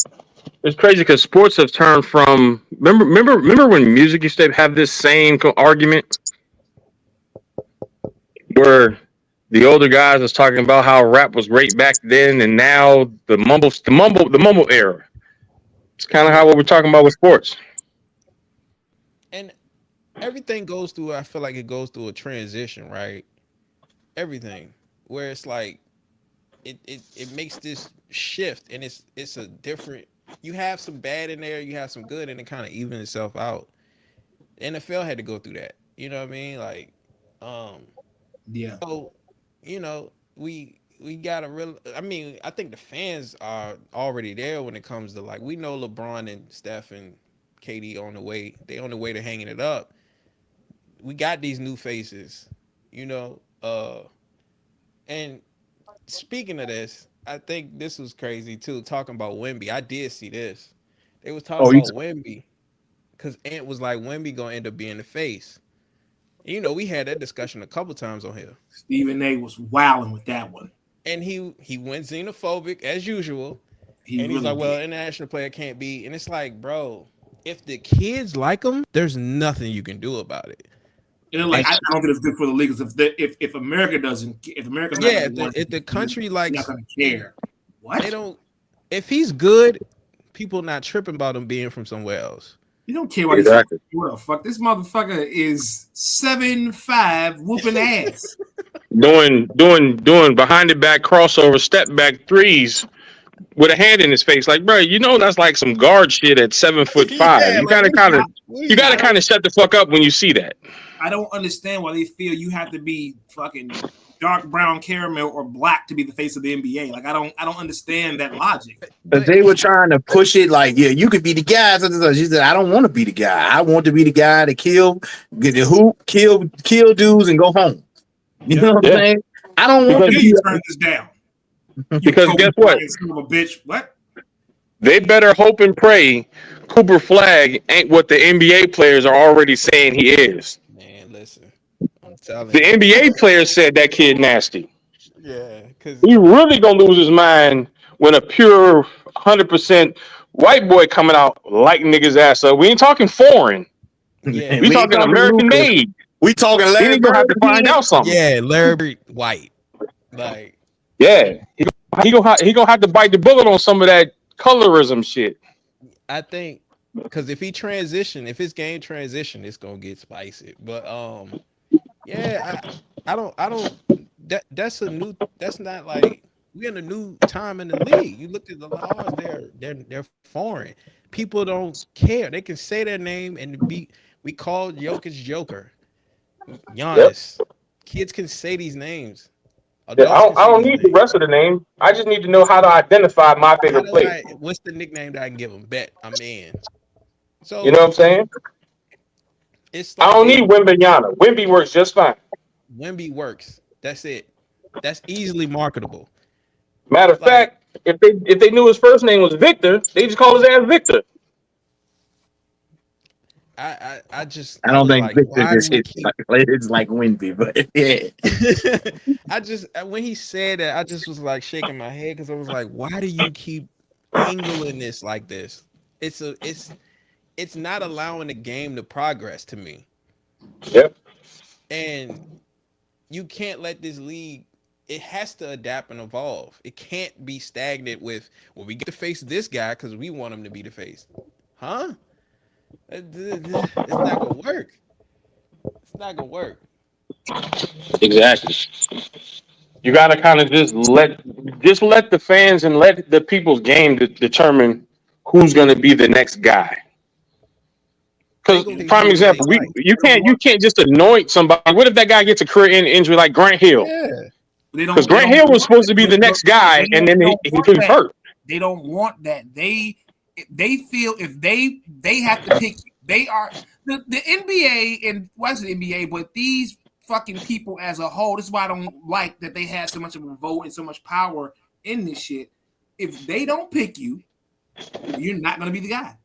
sports have turned from remember when music used to have this same argument where the older guys was talking about how rap was great back then, and now the mumble era. It's kind of yeah. how what we're talking about with sports. And everything goes through. I feel like it goes through a transition, right? Everything where it's like it makes this shift, and it's a different. You have some bad in there, you have some good, and it kind of evens itself out. The NFL had to go through that. You know what I mean? Like, um, Yeah. so we got a real. I mean, I think the fans are already there when it comes to like we know LeBron and Steph and KD on the way. They on the way to hanging it up. We got these new faces, you know. And speaking of this, I think this was crazy too. Talking about Wemby, I did see this. They was talking Oh, you about Wemby because Ant was like Wemby gonna end up being the face. We had that discussion a couple times on here, Stephen A was wilding with that one. and he went xenophobic as usual, He and he's really like, "Well, did. international player can't be," and it's like, bro, if the kids like him, there's nothing you can do about it. Like And I don't think it's good for the league. 'Cause if America doesn't, if America's not yeah, going to if want the if him, the they're country not likes going to and care. they What? don't, if he's good, people not tripping about him being from somewhere else. You don't care what he's from. Exactly. What the fuck? This motherfucker is 7'5" whooping ass. Doing behind the back crossover step back threes with a hand in his face. Like, bro, that's like some guard shit at 7'5". Yeah, You like gotta what kind of are you you gotta I doing? kind don't of shut the fuck up when you see that. I don't understand why they feel you have to be fucking dark brown caramel or black to be the face of the NBA. Like I don't understand that logic. Because But they were trying to push it like, yeah, you could be the guy. She said, I don't want to be the guy. I want to be the guy to get the hoop, kill dudes, and go home. You Yep. know what I'm Yeah, saying? I don't How want to because dare be. you turn this down? You because Kobe guess what? Bryant son of a bitch. What? They better hope and pray Cooper Flag ain't what the NBA players are already saying he is. man, listen, I'm telling The you, NBA players said that kid nasty. yeah, because He really gonna lose his mind when a pure 100% white boy coming out lighting niggas ass up. We ain't talking foreign. yeah, We We ain't talking talking American Luca. made. We talking Then Larry he gonna have Bird to find again. out something. yeah, Larry Bird White, like, Yeah, and he gonna have to bite the bullet on some of that colorism shit. I think because if his game transition, it's gonna get spicy. But yeah, I don't. That's not like we're in a new time in the league. You look at the laws; they're foreign. People don't care. They can say their name and be. We call Jokic Joker, Yep. Giannis. Kids can say these names. Yeah, I Adults can don't, I say don't these need the names. rest of the name. I just need to know how to identify my How favorite do player. I? What's the nickname that I can give them? Bet I'm in. You know So what I'm saying? it's I like don't need Wimbenyana. Wimby works just fine. Wemby works. That's it. That's easily marketable. Matter of Like fact, if they knew his first name was Victor, they just call his ass Victor. I just I I don't was think like, Victor why do just we hit keep it's like Wimby, but yeah. I just when he said that, I just was like shaking my head because I was like, why do you keep angling this like this? It's a it's not allowing the game to progress to me. Yep. And you can't let this league, it has to adapt and evolve. It can't be stagnant with, well, we get to face this guy because we want him to be the face. Huh? It's not gonna work. It's not gonna work. Exactly. You got to kind of just let the fans and let the people's game determine who's going to be the next guy. They Because go pick prime whoever they example, we like. They don't you want. can't just anoint somebody. What if that guy gets a career injury like Grant Hill? Yeah. They Because don't. They Grant don't Hill was want supposed that. to be the But next guy, and then they don't he want was that. hurt. They don't want that. They feel if they have to pick. They are the NBA and what's the NBA, but these fucking people as a whole. This is why I don't like that they have so much of a vote and so much power in this shit. If they don't pick you, you're not gonna be the guy.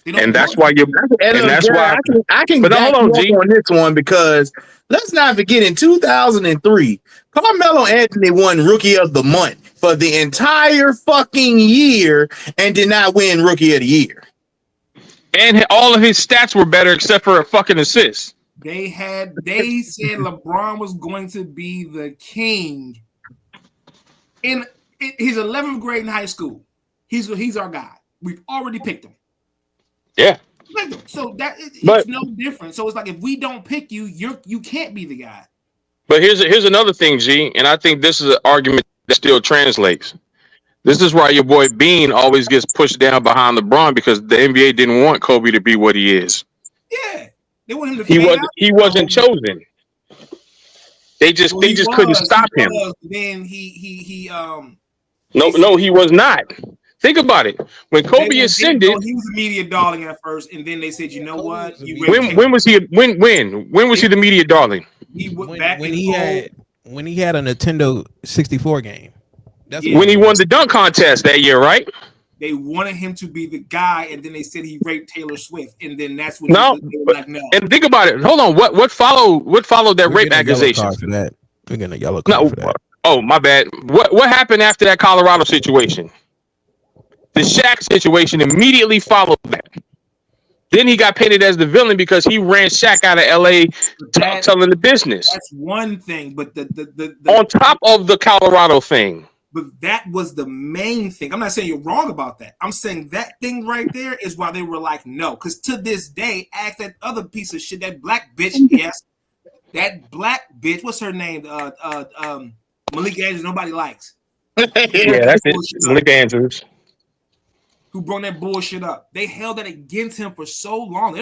They And don't that's want why you. And And look, that's Jared, why. I can But now back hold on, you up G. on this one because let's not forget in 2003, Carmelo Anthony won Rookie of the Month for the entire fucking year and did not win Rookie of the Year. And all of his stats were better except for a fucking assist. they said LeBron was going to be the king in his 11th grade in high school. He's our guy. We've already picked him. Yeah. Picked him. So that But it's no different. So it's like if we don't pick you, you can't be the guy. here's another thing, G, and I think this is an argument that still translates. This is why your boy Bean always gets pushed down behind LeBron because the NBA didn't want Kobe to be what he is. Yeah, they want him to He fade wasn't out. he wasn't chosen. Well, They just couldn't he stop him. was. Then he No, they said no, he was not. Think about it. When they Kobe went. They no, ascended, he was a media darling at first, and then they said, you Yeah, know Kobe what, was a you Ray media Taylor. when dog. was he when was he the media darling? He went When back when in he old. had when he had a Nintendo 64 game. That's when Yeah, When he he was. won the dunk contest that year, right? they wanted him to be the guy, and then they said he raped Taylor Swift, and then that's when No, they were but like, no. and think about it. Hold on. What followed that We're rape getting a yellow card accusations? for that. We're getting a yellow card No. for that. Oh, my bad. What happened after that Colorado situation? The Shaq situation immediately followed that. Then he got painted as the villain because he ran Shaq out of LA But telling the business. that's one thing, but On top of the Colorado thing. but that was the main thing. I'm not saying you're wrong about that. I'm saying that thing right there is why they were like, no. Because to this day, ask that other piece of shit, that black bitch, yes, that black bitch, what's her name? Malik Andrews, nobody likes. Who brought Yeah, that that's it. bullshit up? Malik Andrews. Who brought that bullshit up? They held that against him for so long.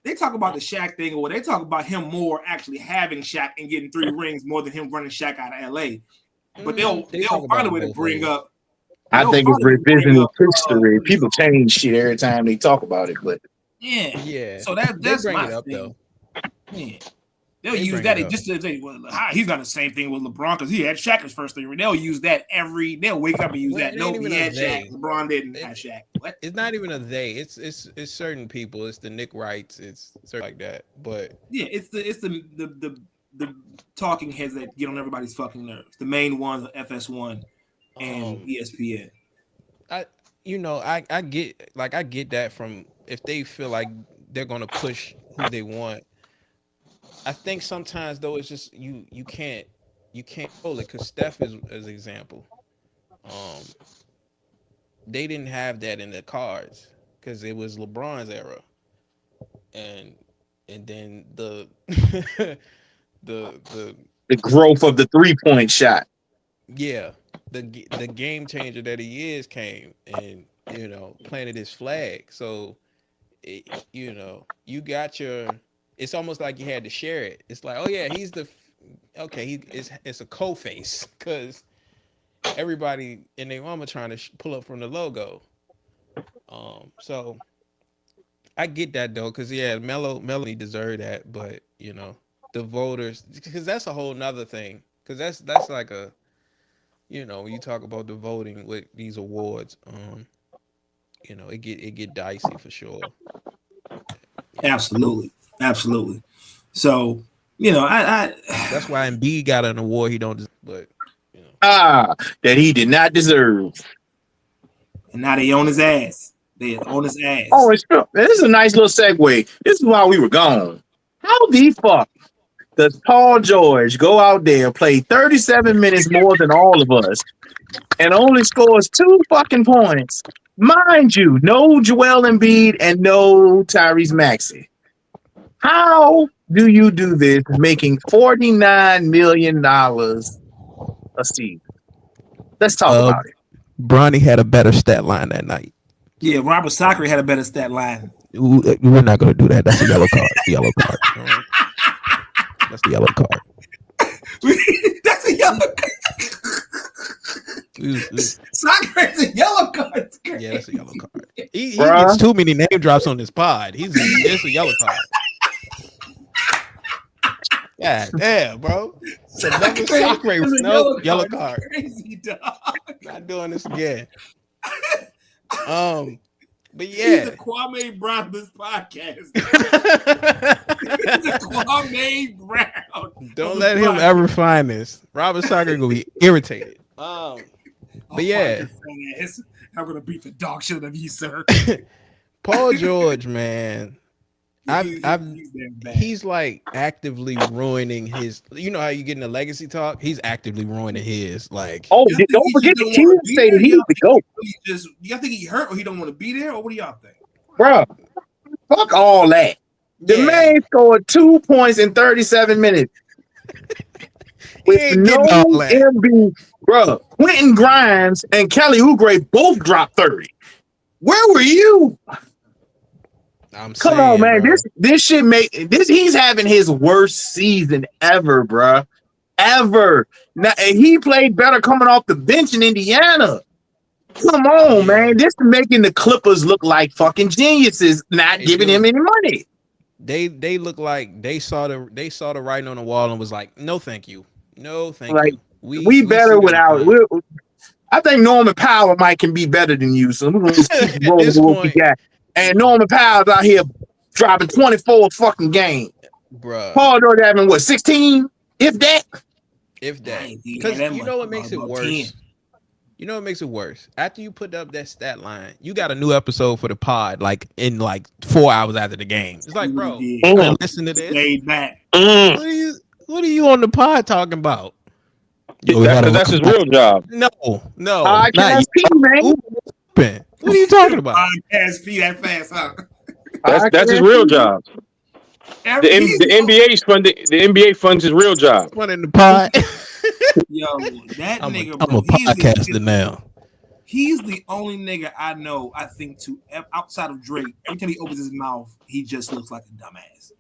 They talk about the Shaq thing, or they talk about him more actually having Shaq and getting 3 rings more than him running Shaq out of LA. But They they'll talk find about a it way to both bring ways. up. I They'll think find it's a way to bring revisionist up. history. People change shit every time they talk about it, but Yeah. Yeah, So they that's bring my it up thing. though. Yeah. They'll They use bring it that up. just to say, well, he's not the same thing with LeBron because he had Shaq his first 3. They'll use that they'll wake up and use Well, that. it ain't Nope, even he a had Shaq. they. LeBron didn't It, have Shaq. What? it's not even a they. It's certain people. It's the Nick Wrights. It's certain like that. But Yeah, it's the talking heads that get on everybody's fucking nerves. The main ones, FS1 and um, ESPN. I I get that from if they feel like they're gonna push who they want. I think sometimes though it's just you can't hold it because Steph is as an example. Um, they didn't have that in the cards because it was LeBron's era, and then the the growth of the 3-point shot. yeah the game changer that he is came and planted his flag. So you got your. It's almost like you had to share it. It's like, oh yeah, he's the okay. It's a co-face because everybody and their mama trying to pull up from the logo. So I get that though, because yeah, Melanie deserved that, but the voters, because that's a whole nother thing. Because that's like a when you talk about the voting with these awards, it get dicey for sure. Absolutely. So, I That's why Embiid got an award he don't deserve, but that he did not deserve. and now they on his ass. They on his ass. Oh, this is a nice little segue. This is why we were gone. How the fuck does Paul George go out there, play 37 minutes more than all of us, and only scores 2 fucking points? Mind you, no Joel Embiid and no Tyrese Maxey. How do you do this making $49 million a season? Let's talk about it. Bronny had a better stat line that night. Yeah, Robert Sacre had a better stat line. We're not going to do that. That's a yellow card. Yellow card. Right. That's the yellow card. That's a yellow card. Sacre's a yellow card. Yeah, that's a yellow card. He gets too many name drops on this pod. It's a yellow card. God damn, bro. Sacre, no yellow card. Crazy dog. Not doing this again. But yeah, he's a Kwame Brown of this podcast. He's a Kwame Brown. Don't let him ever find this. Robert Sacre gonna be irritated. But yeah, I'm gonna beat the dog shit out of you, sir. Paul George, man. He's like actively ruining his. You know how you get in the legacy talk? He's actively ruining his. Like, don't forget the team say that he would go. Y'all think he hurt or he don't want to be there, or what do y'all think, Bro? Fuck all that. The man scored 2 points in 37 minutes with no MB. Bro, Quentin Grimes and Kelly Oubre both dropped 30. Where were you? Come on, man. Bro. This shit he's having his worst season ever, bro. Ever. Now, and he played better coming off the bench in Indiana. Come on, man. This is making the Clippers look like fucking geniuses, not giving him any money. They look like they saw the writing on the wall and was like, no, thank you. No, thank you. We better without. I think Norman Powell can be better than you, so we're gonna just keep rolling with what we got. And Norman Powell's out here dropping 24 a fucking game. Bruh. Paul George having 16? If that. Because you know what makes it worse? 10. You know what makes it worse? After you put up that stat line, you got a new episode for the pod, like in 4 hours after the game. It's like, bro, listen to this. Stay back. What are you on the pod talking about? That's his real job. No. Podcast P, man. What are you talking about? Podcast P that fast, huh? That's his real job. The NBA funds his real job. One in the pod. Yo, that nigga. I'm a podcaster now. He's the only nigga I know. I think outside of Drake. Every time he opens his mouth, he just looks like a dumbass.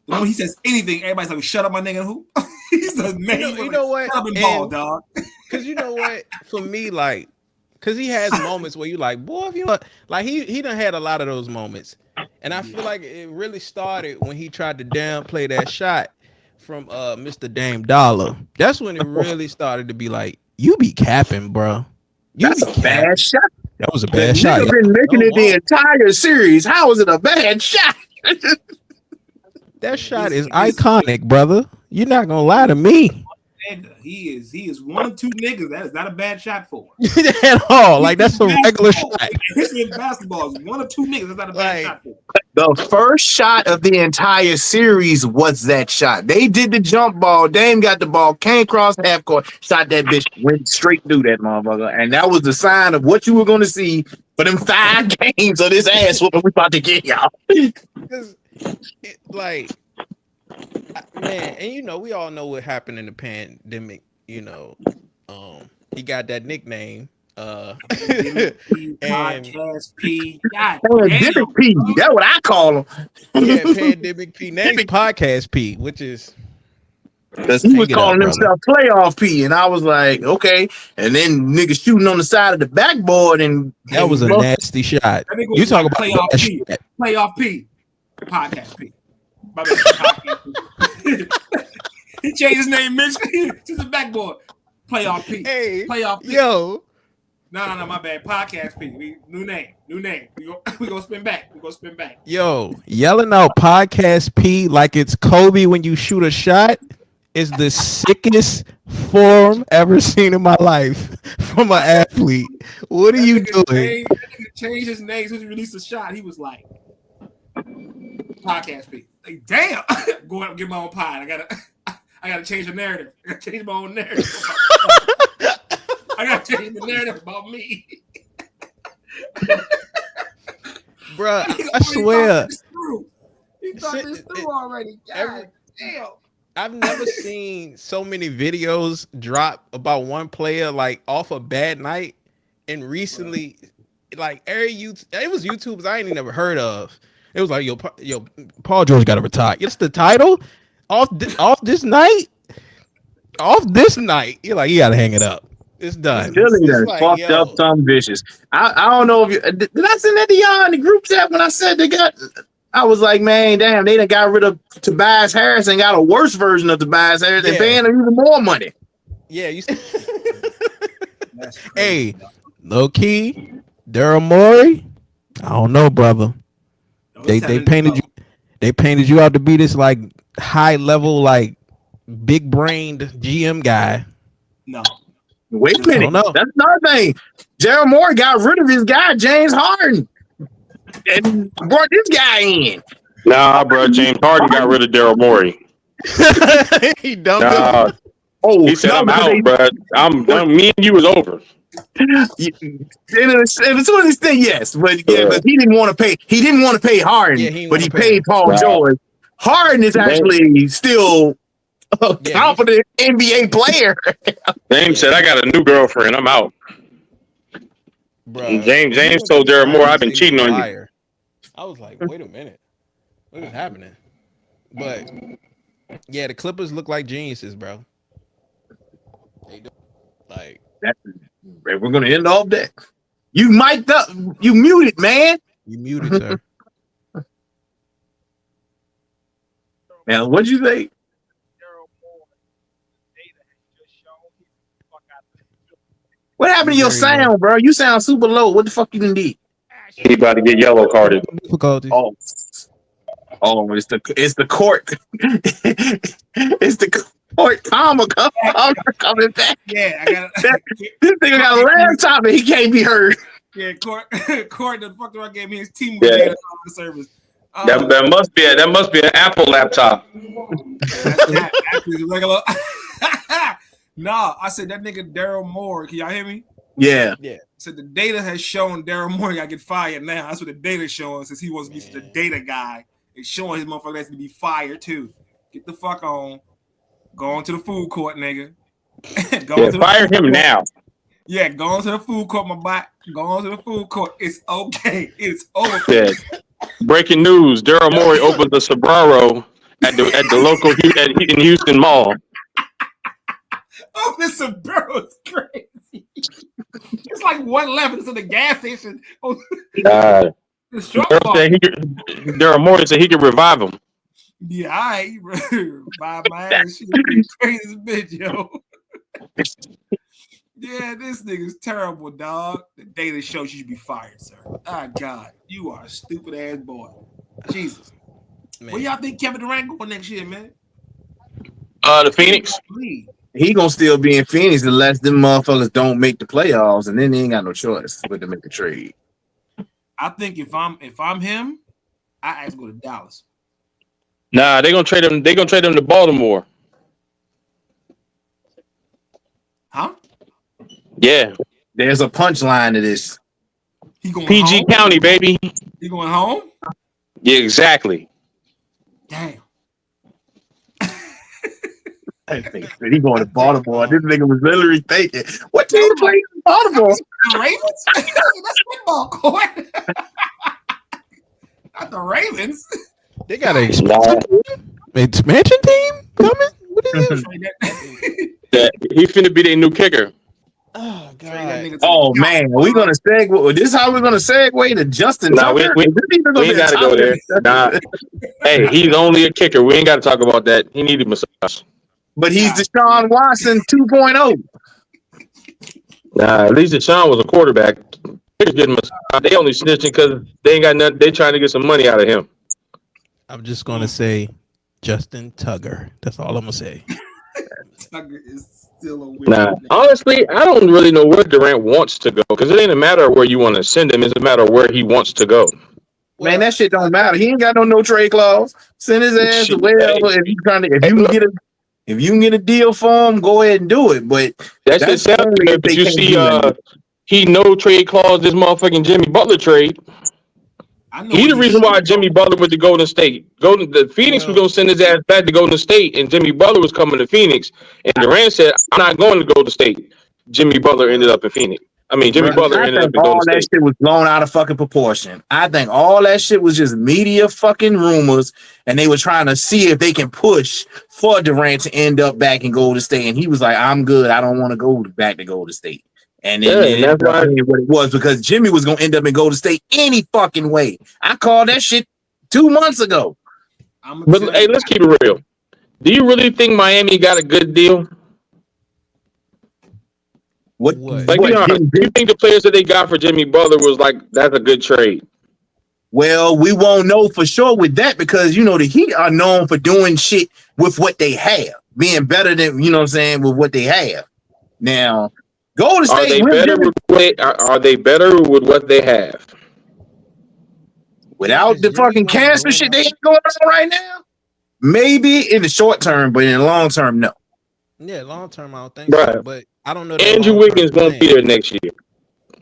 The moment he says anything, everybody's like, "Shut up, my nigga." Who? He's the man. You know what? Shut up and ball, dog. Because you know what? For me, like, because he has moments where you like, boy, if you like, he done had a lot of those moments, and I feel like it really started when he tried to downplay that shot from Mr. Dame Dollar. That's when it really started to be like, you be capping, bro. That's a bad shot. That was a bad shot. You've been making it the entire series. How is it a bad shot? That shot is iconic, brother. You're not gonna lie to me. He is one of two niggas. That is not a bad shot for at all. Like, that's a regular shot. History of basketball is one of two niggas. That's not a bad shot for. The first shot of the entire series was that shot. They did the jump ball. Dame got the ball, came across half court, shot that bitch, went straight through that motherfucker. And that was the sign of what you were going to see for them 5 games of this ass whooping we about to get y'all. Because, man, and we all know what happened in the pandemic. He got that nickname. Podcast P. Pandemic P. That's what I call him. Yeah, Pandemic P. Name's Podcast P, which is because he was calling himself Playoff P, and I was like, okay. And then niggas shooting on the side of the backboard, and that was a nasty shot. You talk about Playoff P. Playoff P. Podcast P. He changed his name, Mitch, to the backboard. Playoff P. Hey, Playoff P. Yo, No, my bad. Podcast P. New name. We gonna spin back. Yo, yelling out podcast P like it's Kobe when you shoot a shot is the sickest form ever seen in my life from an athlete. What are you doing? That nigga changed his name since he released a shot. He was like, podcast P. Like, damn. Go out and get my own pod. I gotta change the narrative. I gotta change my own narrative. I gotta change the narrative about me. Bruh, I swear. He thought this through already. God damn. I've never seen so many videos drop about one player like off a bad night, and recently, like it was YouTubers I ain't even never heard of. It was like, yo, Paul George got to retire. It's the title off this night. You're like, you got to hang it up. It's done. Philly done fucked up some vicious. I don't know if you did I send that to y'all in the group chat when I said they got. I was like, man, damn, they done got rid of Tobias Harris and got a worse version of Tobias Harris and paying him even more money. Yeah, you. Hey, low key, Daryl Morey. I don't know, brother. They painted you out to be this like high level, like big brained GM guy. No. Wait a minute. That's another thing. Daryl Morey got rid of his guy, James Harden, and brought this guy in. Nah, bro. James Harden got rid of Daryl Morey. He dumped him. He said, "I'm out, bro. I'm done. Me and you was over." And it's one of these things, yes, but but he didn't want to pay. He didn't want to pay Harden, but he paid Paul George. Harden is actually still a competent NBA player. James said, "I got a new girlfriend. I'm out." Bro, James told Daryl Morey, "I've been cheating on you." I was like, wait a minute, what is happening? But yeah, the Clippers look like geniuses, bro. They do. Like we're gonna end off that. You mic'd up. You muted, man. You muted, sir. Now, what'd you think? What happened to your sound, bro? You sound super low. What the fuck you need? He about to get yellow carded. Oh, it's the court. It's the court coming back. Yeah, I got this nigga got a laptop and he can't be heard. Yeah, Court the fuck around gave me his team the service. That must be an Apple laptop. Actually, regular. No, I said that nigga Daryl Morey. Can y'all hear me? Yeah. So the data has shown Daryl Morey got to get fired now. That's what the data's showing. Since he wants to be the data guy, it's showing his motherfucker has to be fired too. Get the fuck on. Go on to the food court, nigga. Fire him now. Yeah, go on to the food court, my boy. Go on to the food court. It's okay. It's over. Yeah. Breaking news: Daryl Morey opened the Sabraro at the local in Houston Mall. Oh, this Sabraro is crazy. It's like 111. It's in the gas station. Daryl Morey said he could revive him. Yeah, all right. Revive my ass. She's the craziest bitch, yo. Yeah, this nigga's terrible, dog. The data shows you should be fired, sir. Ah, God, you are a stupid ass boy. Jesus. Man. Where y'all think Kevin Durant going next year, man? The Phoenix. He gonna still be in Phoenix unless them motherfuckers don't make the playoffs, and then they ain't got no choice but to make a trade. I think if I'm him, I ask to go to Dallas. Nah, they gonna trade him. They gonna trade him to Baltimore. Huh? Yeah. There's a punchline to this. He going PG home? County, baby. He going home? Yeah, exactly. Damn. He going to Baltimore. This nigga was literally thinking, what team plays in Baltimore? The Ravens? That's football court. Not the Ravens. They got an expansion team coming? What is this? He finna be their new kicker. Oh, God. Oh, man. Are we going to segue? This is how we're going to segue to Justin Tucker? We ain't got to go there. Nah. Hey, he's only a kicker. We ain't got to talk about that. He needed massage. But he's Deshaun Watson 2.0. Nah, at least Deshaun was a quarterback. They just getting they only snitching because they ain't got nothing. They trying to get some money out of him. I'm just gonna say Justin Tugger. That's all I'm gonna say. Tucker is still a weird Nah, name. honestly, I don't really know where Durant wants to go because it ain't a matter of where you want to send him; it's a matter of where he wants to go. Man, Well, that shit I don't matter. think He ain't got no trade clause. Send his ass to Shit, wherever. If hey, you can look, get a deal for him, go ahead and do it. But that shit that's sounds only good, if but they you can't see, do nothing. he no trade clause this motherfucking Jimmy Butler trade. I know He where the he reason should why go. Jimmy Butler went to Golden State. The Phoenix was well, gonna send his ass back to Golden State, and Jimmy Butler was coming to Phoenix. And Durant said, "I'm not going to Golden State." Jimmy Butler ended well, up in Phoenix. I mean, Jimmy Bro, yeah. Butler I ended up think in Golden all that State. shit was blown out of fucking proportion. I think all that shit was just media fucking rumors, and they were trying to see if they can push for Durant to end up back in Golden State. And he was like, "I'm good. I don't want to go back to Golden State." And then Yeah, it and that's ended up why. being what it was because Jimmy was gonna end up in Golden State any fucking way. I called that shit 2 months ago. I'm gonna But tell hey, you. let's keep it real. Do you really think Miami got a good deal? What What? Like, be what honest. didn't Do you think the players that they got for Jimmy Butler was like that's a good trade? Well, we won't know for sure with that because the Heat are known for doing shit with what they have, being better than what I'm saying with what they have. Now, Golden Are State they with better Jimmy with are they better with what they have? Yeah, without because the Jimmy fucking wasn't cancer doing shit all they that. have going on right now. Maybe in the short term, but in the long term, no. Yeah, long term, I don't think so. Bruh. But I don't know their Andrew long term Wiggins won't be plan. there next year.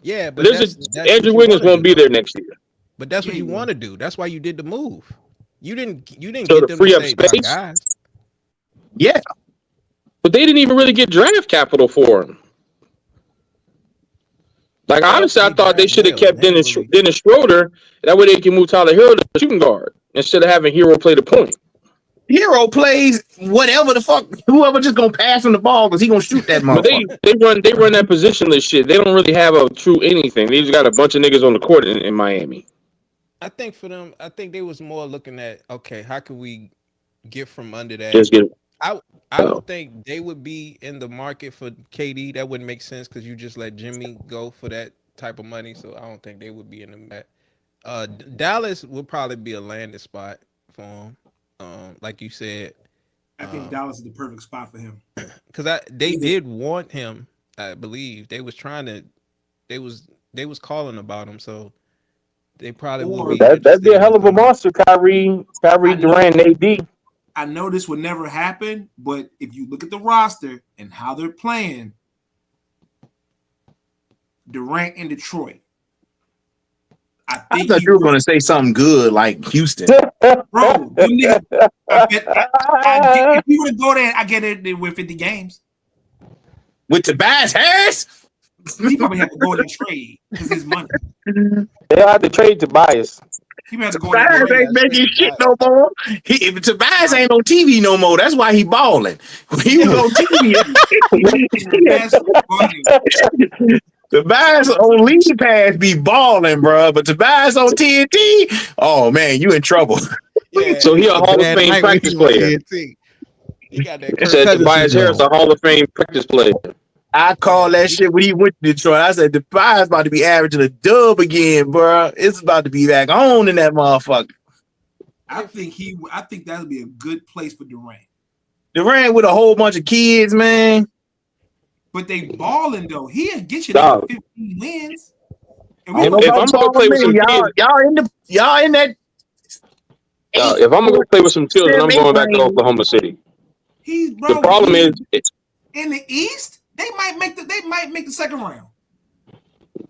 Yeah, but This that's is that's what Andrew you want Wiggins to do won't be though. there next year. But that's Yeah, what you yeah. want to do. That's why you did the move. You didn't So get to them to free up say my space, guys. Yeah, but they didn't even really get draft capital for him. Like Well, honestly, I they thought they draft should have well. kept They ain't really. Dennis Schroeder. That way they can move Tyler Hero to shooting guard instead of having Hero play the point. Hero plays whatever the fuck, whoever just gonna pass him the ball because he gonna shoot that But motherfucker. they run that positionless shit. They don't really have a true anything. They just got a bunch of niggas on the court in Miami. I think for them, I think they was more looking at okay, how can we get from under that? Just get I I oh. don't think they would be in the market for KD. That wouldn't make sense because you just let Jimmy go for that type of money. So I don't think they would be in the. Dallas would probably be a landing spot for him. Like you said, I think Dallas is the perfect spot for him. because they did want him. I believe they was trying to. They was they was calling about him, so they probably would Or be That'd be interested a in him hell of a coming. monster, Kyrie I know, Durant, AD. I know this would never happen, but if you look at the roster and how they're playing, Durant in Detroit, I I think thought he you were works. gonna say something good like Houston. Bro, them niggas, I bet if you were to go there, I get it, they win 50 games. With Tobias Harris? He probably have to go in and trade because his money. They'll have to trade Tobias. He might have to go in and Tobias Yeah, you trade. ain't got to trade making the shit buy. no more. If Tobias Right. ain't on TV no more, that's why he balling. When he was on TV, That's funny. Tobias on lead pass be balling, bro. But Tobias on TNT, oh man, you in trouble. Yeah, So he a it's a Hall of bad Fame night when practice he on player. TNT. He got that It Kirk said Cousins Tobias Harris syndrome. a Hall of Fame practice player. I call Yeah, that shit when he went to Detroit. I said Tobias about to be averaging a dub again, bro. It's about to be back on in that motherfucker. I think that would be a good place for Durant. Durant with a whole bunch of kids, man. But they balling though. He'll get you nigga Dog, 15 wins. And I we don't know gonna if about I'm gonna go play balling, with man. some kids, Y'all in that if I'm gonna go play with some children, 7, I'm 8 going back to range. Oklahoma City. he's The bro, problem is, he in the East, they might make the second round.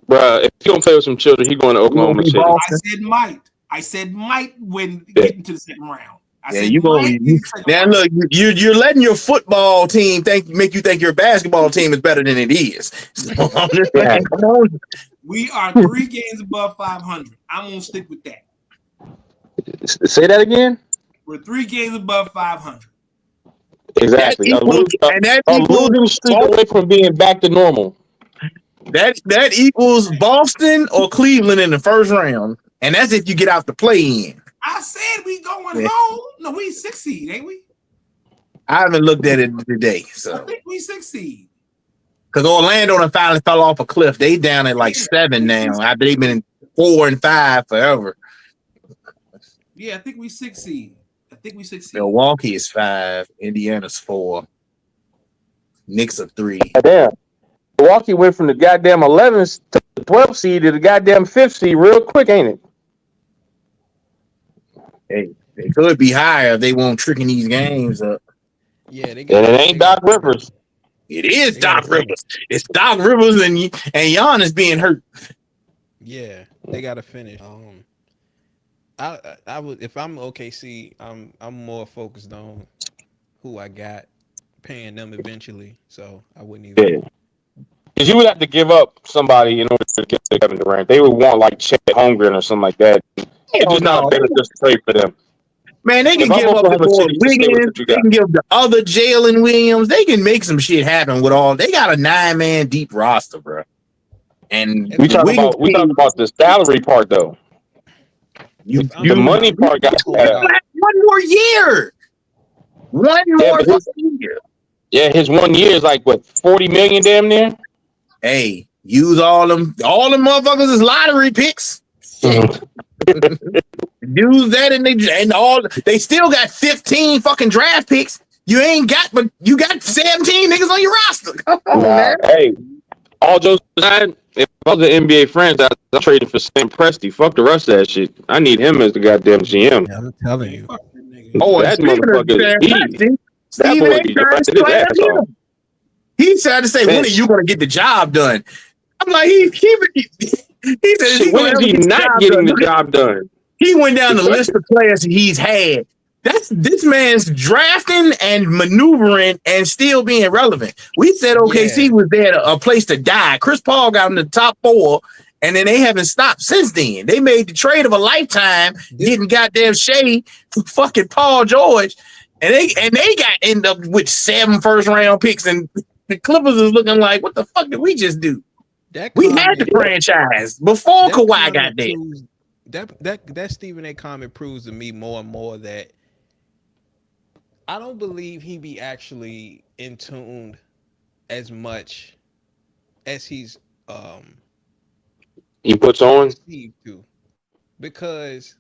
bruh, if you gonna play with some children, he going to You gonna Oklahoma be City. I Boston. said might. I said might when Yeah. getting to the second round. I Yeah, said you gonna might get to the second now round. look, you're letting your football team make you think your basketball team is better than it is. So I'm just Yeah. saying, come on. We are 3 games above 500. I'm gonna stick with that. Say that again. We're 3 games above 500. That Exactly. equals and that A equals losing streak Boston. away from being back to normal. That equals Boston or Cleveland in the first round. And that's if you get out the play in. I said we going Yeah. home. No, we 6 seed, ain't we? I haven't looked at it today. I So think we 6 seed. Because Orlando done finally fell off a cliff. They down at like 7 now. After they've been 4 and 5 forever. Yeah, I think we 6 seed. Milwaukee is 5. Indiana's 4. Knicks are 3. Damn. Milwaukee went from the goddamn 11th to the 12th seed to the goddamn 5th seed real quick, ain't it? Hey, they could be higher if they won't tricking these games up. Yeah, they And it ain't Doc Rivers. It is Doc Rivers. It's Doc Rivers and Giannis being hurt. Yeah, they gotta finish. I would, if I'm OKC, I'm more focused on who I got, paying them eventually. So I wouldn't even. Yeah. Because you would have to give up somebody in order to get to Kevin Durant. They would want like Chet Holmgren or something like that. It's just not a better trade for them. Man, they can give up the boy Wiggins. They can give the other Jalen Williams. They can make some shit happen with all. They got a 9-man deep roster, bro. And we talking about the salary part though. The money part got one more year. One more year. Yeah, his 1 year is like what, 40 million damn near. Hey, use all them motherfuckers as lottery picks. Use that and they still got 15 fucking draft picks. You got 17 niggas on your roster. Come on, man. Hey, all jokes aside, if I was an NBA franchise, I'm trading for Sam Presti. Fuck the rest of that shit. I need him as the goddamn GM. Yeah, I'm telling you. Oh, that motherfucker. Stephen A. Curry, he tried to say, when are you going to get the job done? I'm like, he said, when is he not getting the job done? He went down the list of players he's had. That's this man's drafting and maneuvering and still being relevant. We said OKC was there a place to die. Chris Paul got in the top 4, and then they haven't stopped since then. They made the trade of a lifetime, getting goddamn Shea for fucking Paul George, and they got end up with 7 first-round picks, and the Clippers is looking like, what the fuck did we just do? We had the franchise before Kawhi got there. That Stephen A. comment proves to me more and more that I don't believe he be actually in tune as much as he puts on to, because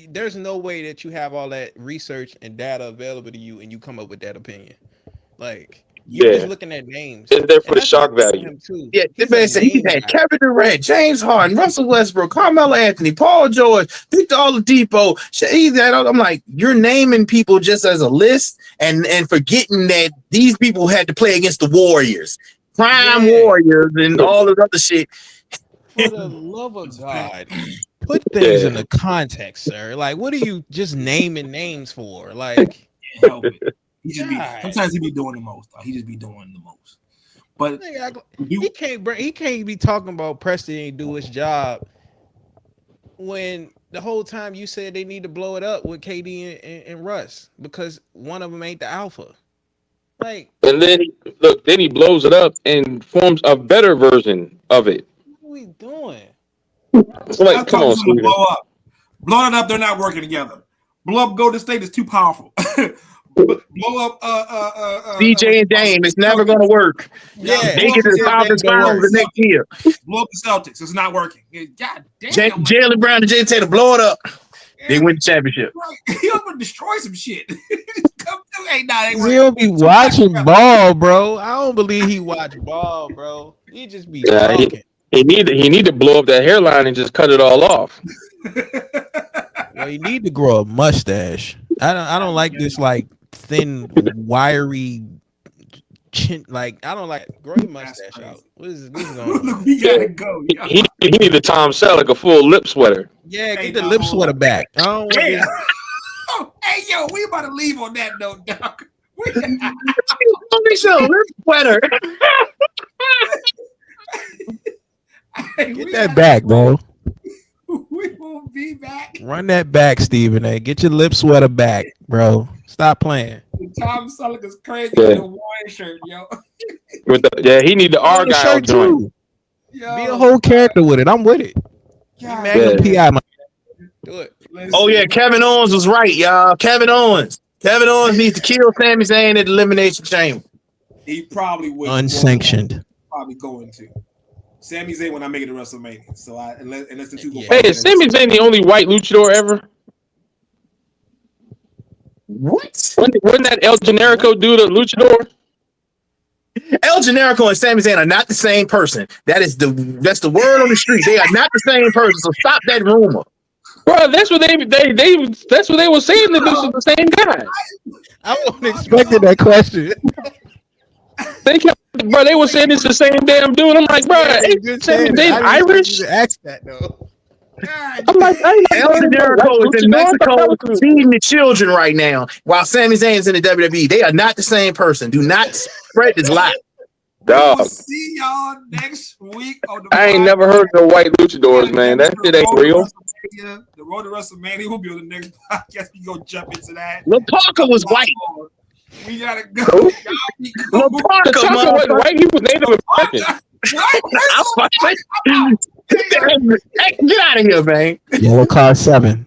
there's no way that you have all that research and data available to you and you come up with that opinion. Like, you're just looking at names. It's there for the shock value. Yeah, the man said he's had Kevin Durant, James Harden, Russell Westbrook, Carmelo Anthony, Paul George, Victor Oladipo. I'm like, you're naming people just as a list and forgetting that these people had to play against the Warriors, prime Warriors, and all the other shit. For the love of God, put things in the context, sir. Like, what are you just naming names for? Like, sometimes he be doing the most. He just be doing the most. But he can't be talking about Preston ain't do his job when the whole time you said they need to blow it up with KD and Russ because one of them ain't the alpha. Like, and then he blows it up and forms a better version of it. What are we doing? So like, come on, Steven. Blow it up. They're not working together. Blow up Golden State is too powerful. Blow up DJ and Dame. It's never going to work. Yeah, they get to the conference finals the next year. Blow up the Celtics. It's not working. God damn. Jalen Brown and Jay Taylor blow it up. They win the championship. He'll destroy some shit. Come through. He'll be watching ball, bro. I don't believe he watch ball, bro. He just be talking. He need to blow up that hairline and just cut it all off. Well, he need to grow a mustache. I don't like this like thin, wiry chin. Like, I don't like grow your mustache out. What is going on? We gotta go. He need a Tom Selleck, a full lip sweater. Yeah, get the lip sweater back. I don't want this. Oh, hey, yo, we about to leave on that note, Doc. Show lip sweater. Get that back, bro. We will be back. Run that back, Stephen A. Get your lip sweater back, bro. Stop playing. Tom Selleck is crazy with the Hawaiian shirt, yo. He need the Argyle joint. Be a whole character with it. I'm with it. Magnum PI. Do it. Oh yeah, Kevin Owens was right, y'all. Kevin Owens needs to kill Sami Zayn at the Elimination Chamber. He probably would. Unsanctioned. Probably going to. Sami Zayn when I make it to WrestleMania. So unless the two go. Hey, is Sami Zayn the only white luchador ever? What? Wasn't that El Generico dude a luchador? El Generico and Sami Zayn are not the same person. That's the word on the street. They are not the same person. So stop that rumor. Bro, that's what they that's what they were saying that this is the same guy. I wasn't expecting that question. They were saying it's the same damn dude. I'm like, bro, ain't Sami Zayn Irish? Ask that though. I'm like, El Generico is in Mexico feeding the children right now, while Sami Zayn is in the WWE. They are not the same person. Do not spread this lie. Dog. We'll see y'all next week on the I ain't never heard of white luchadors, man. That shit ain't real. The road to WrestleMania will be on the next podcast. We go jump into that. Lil Parker was white. We gotta go. Lil Parker, Chaka wasn't white. He was Native American. Get out of here, man. Yellow card 7.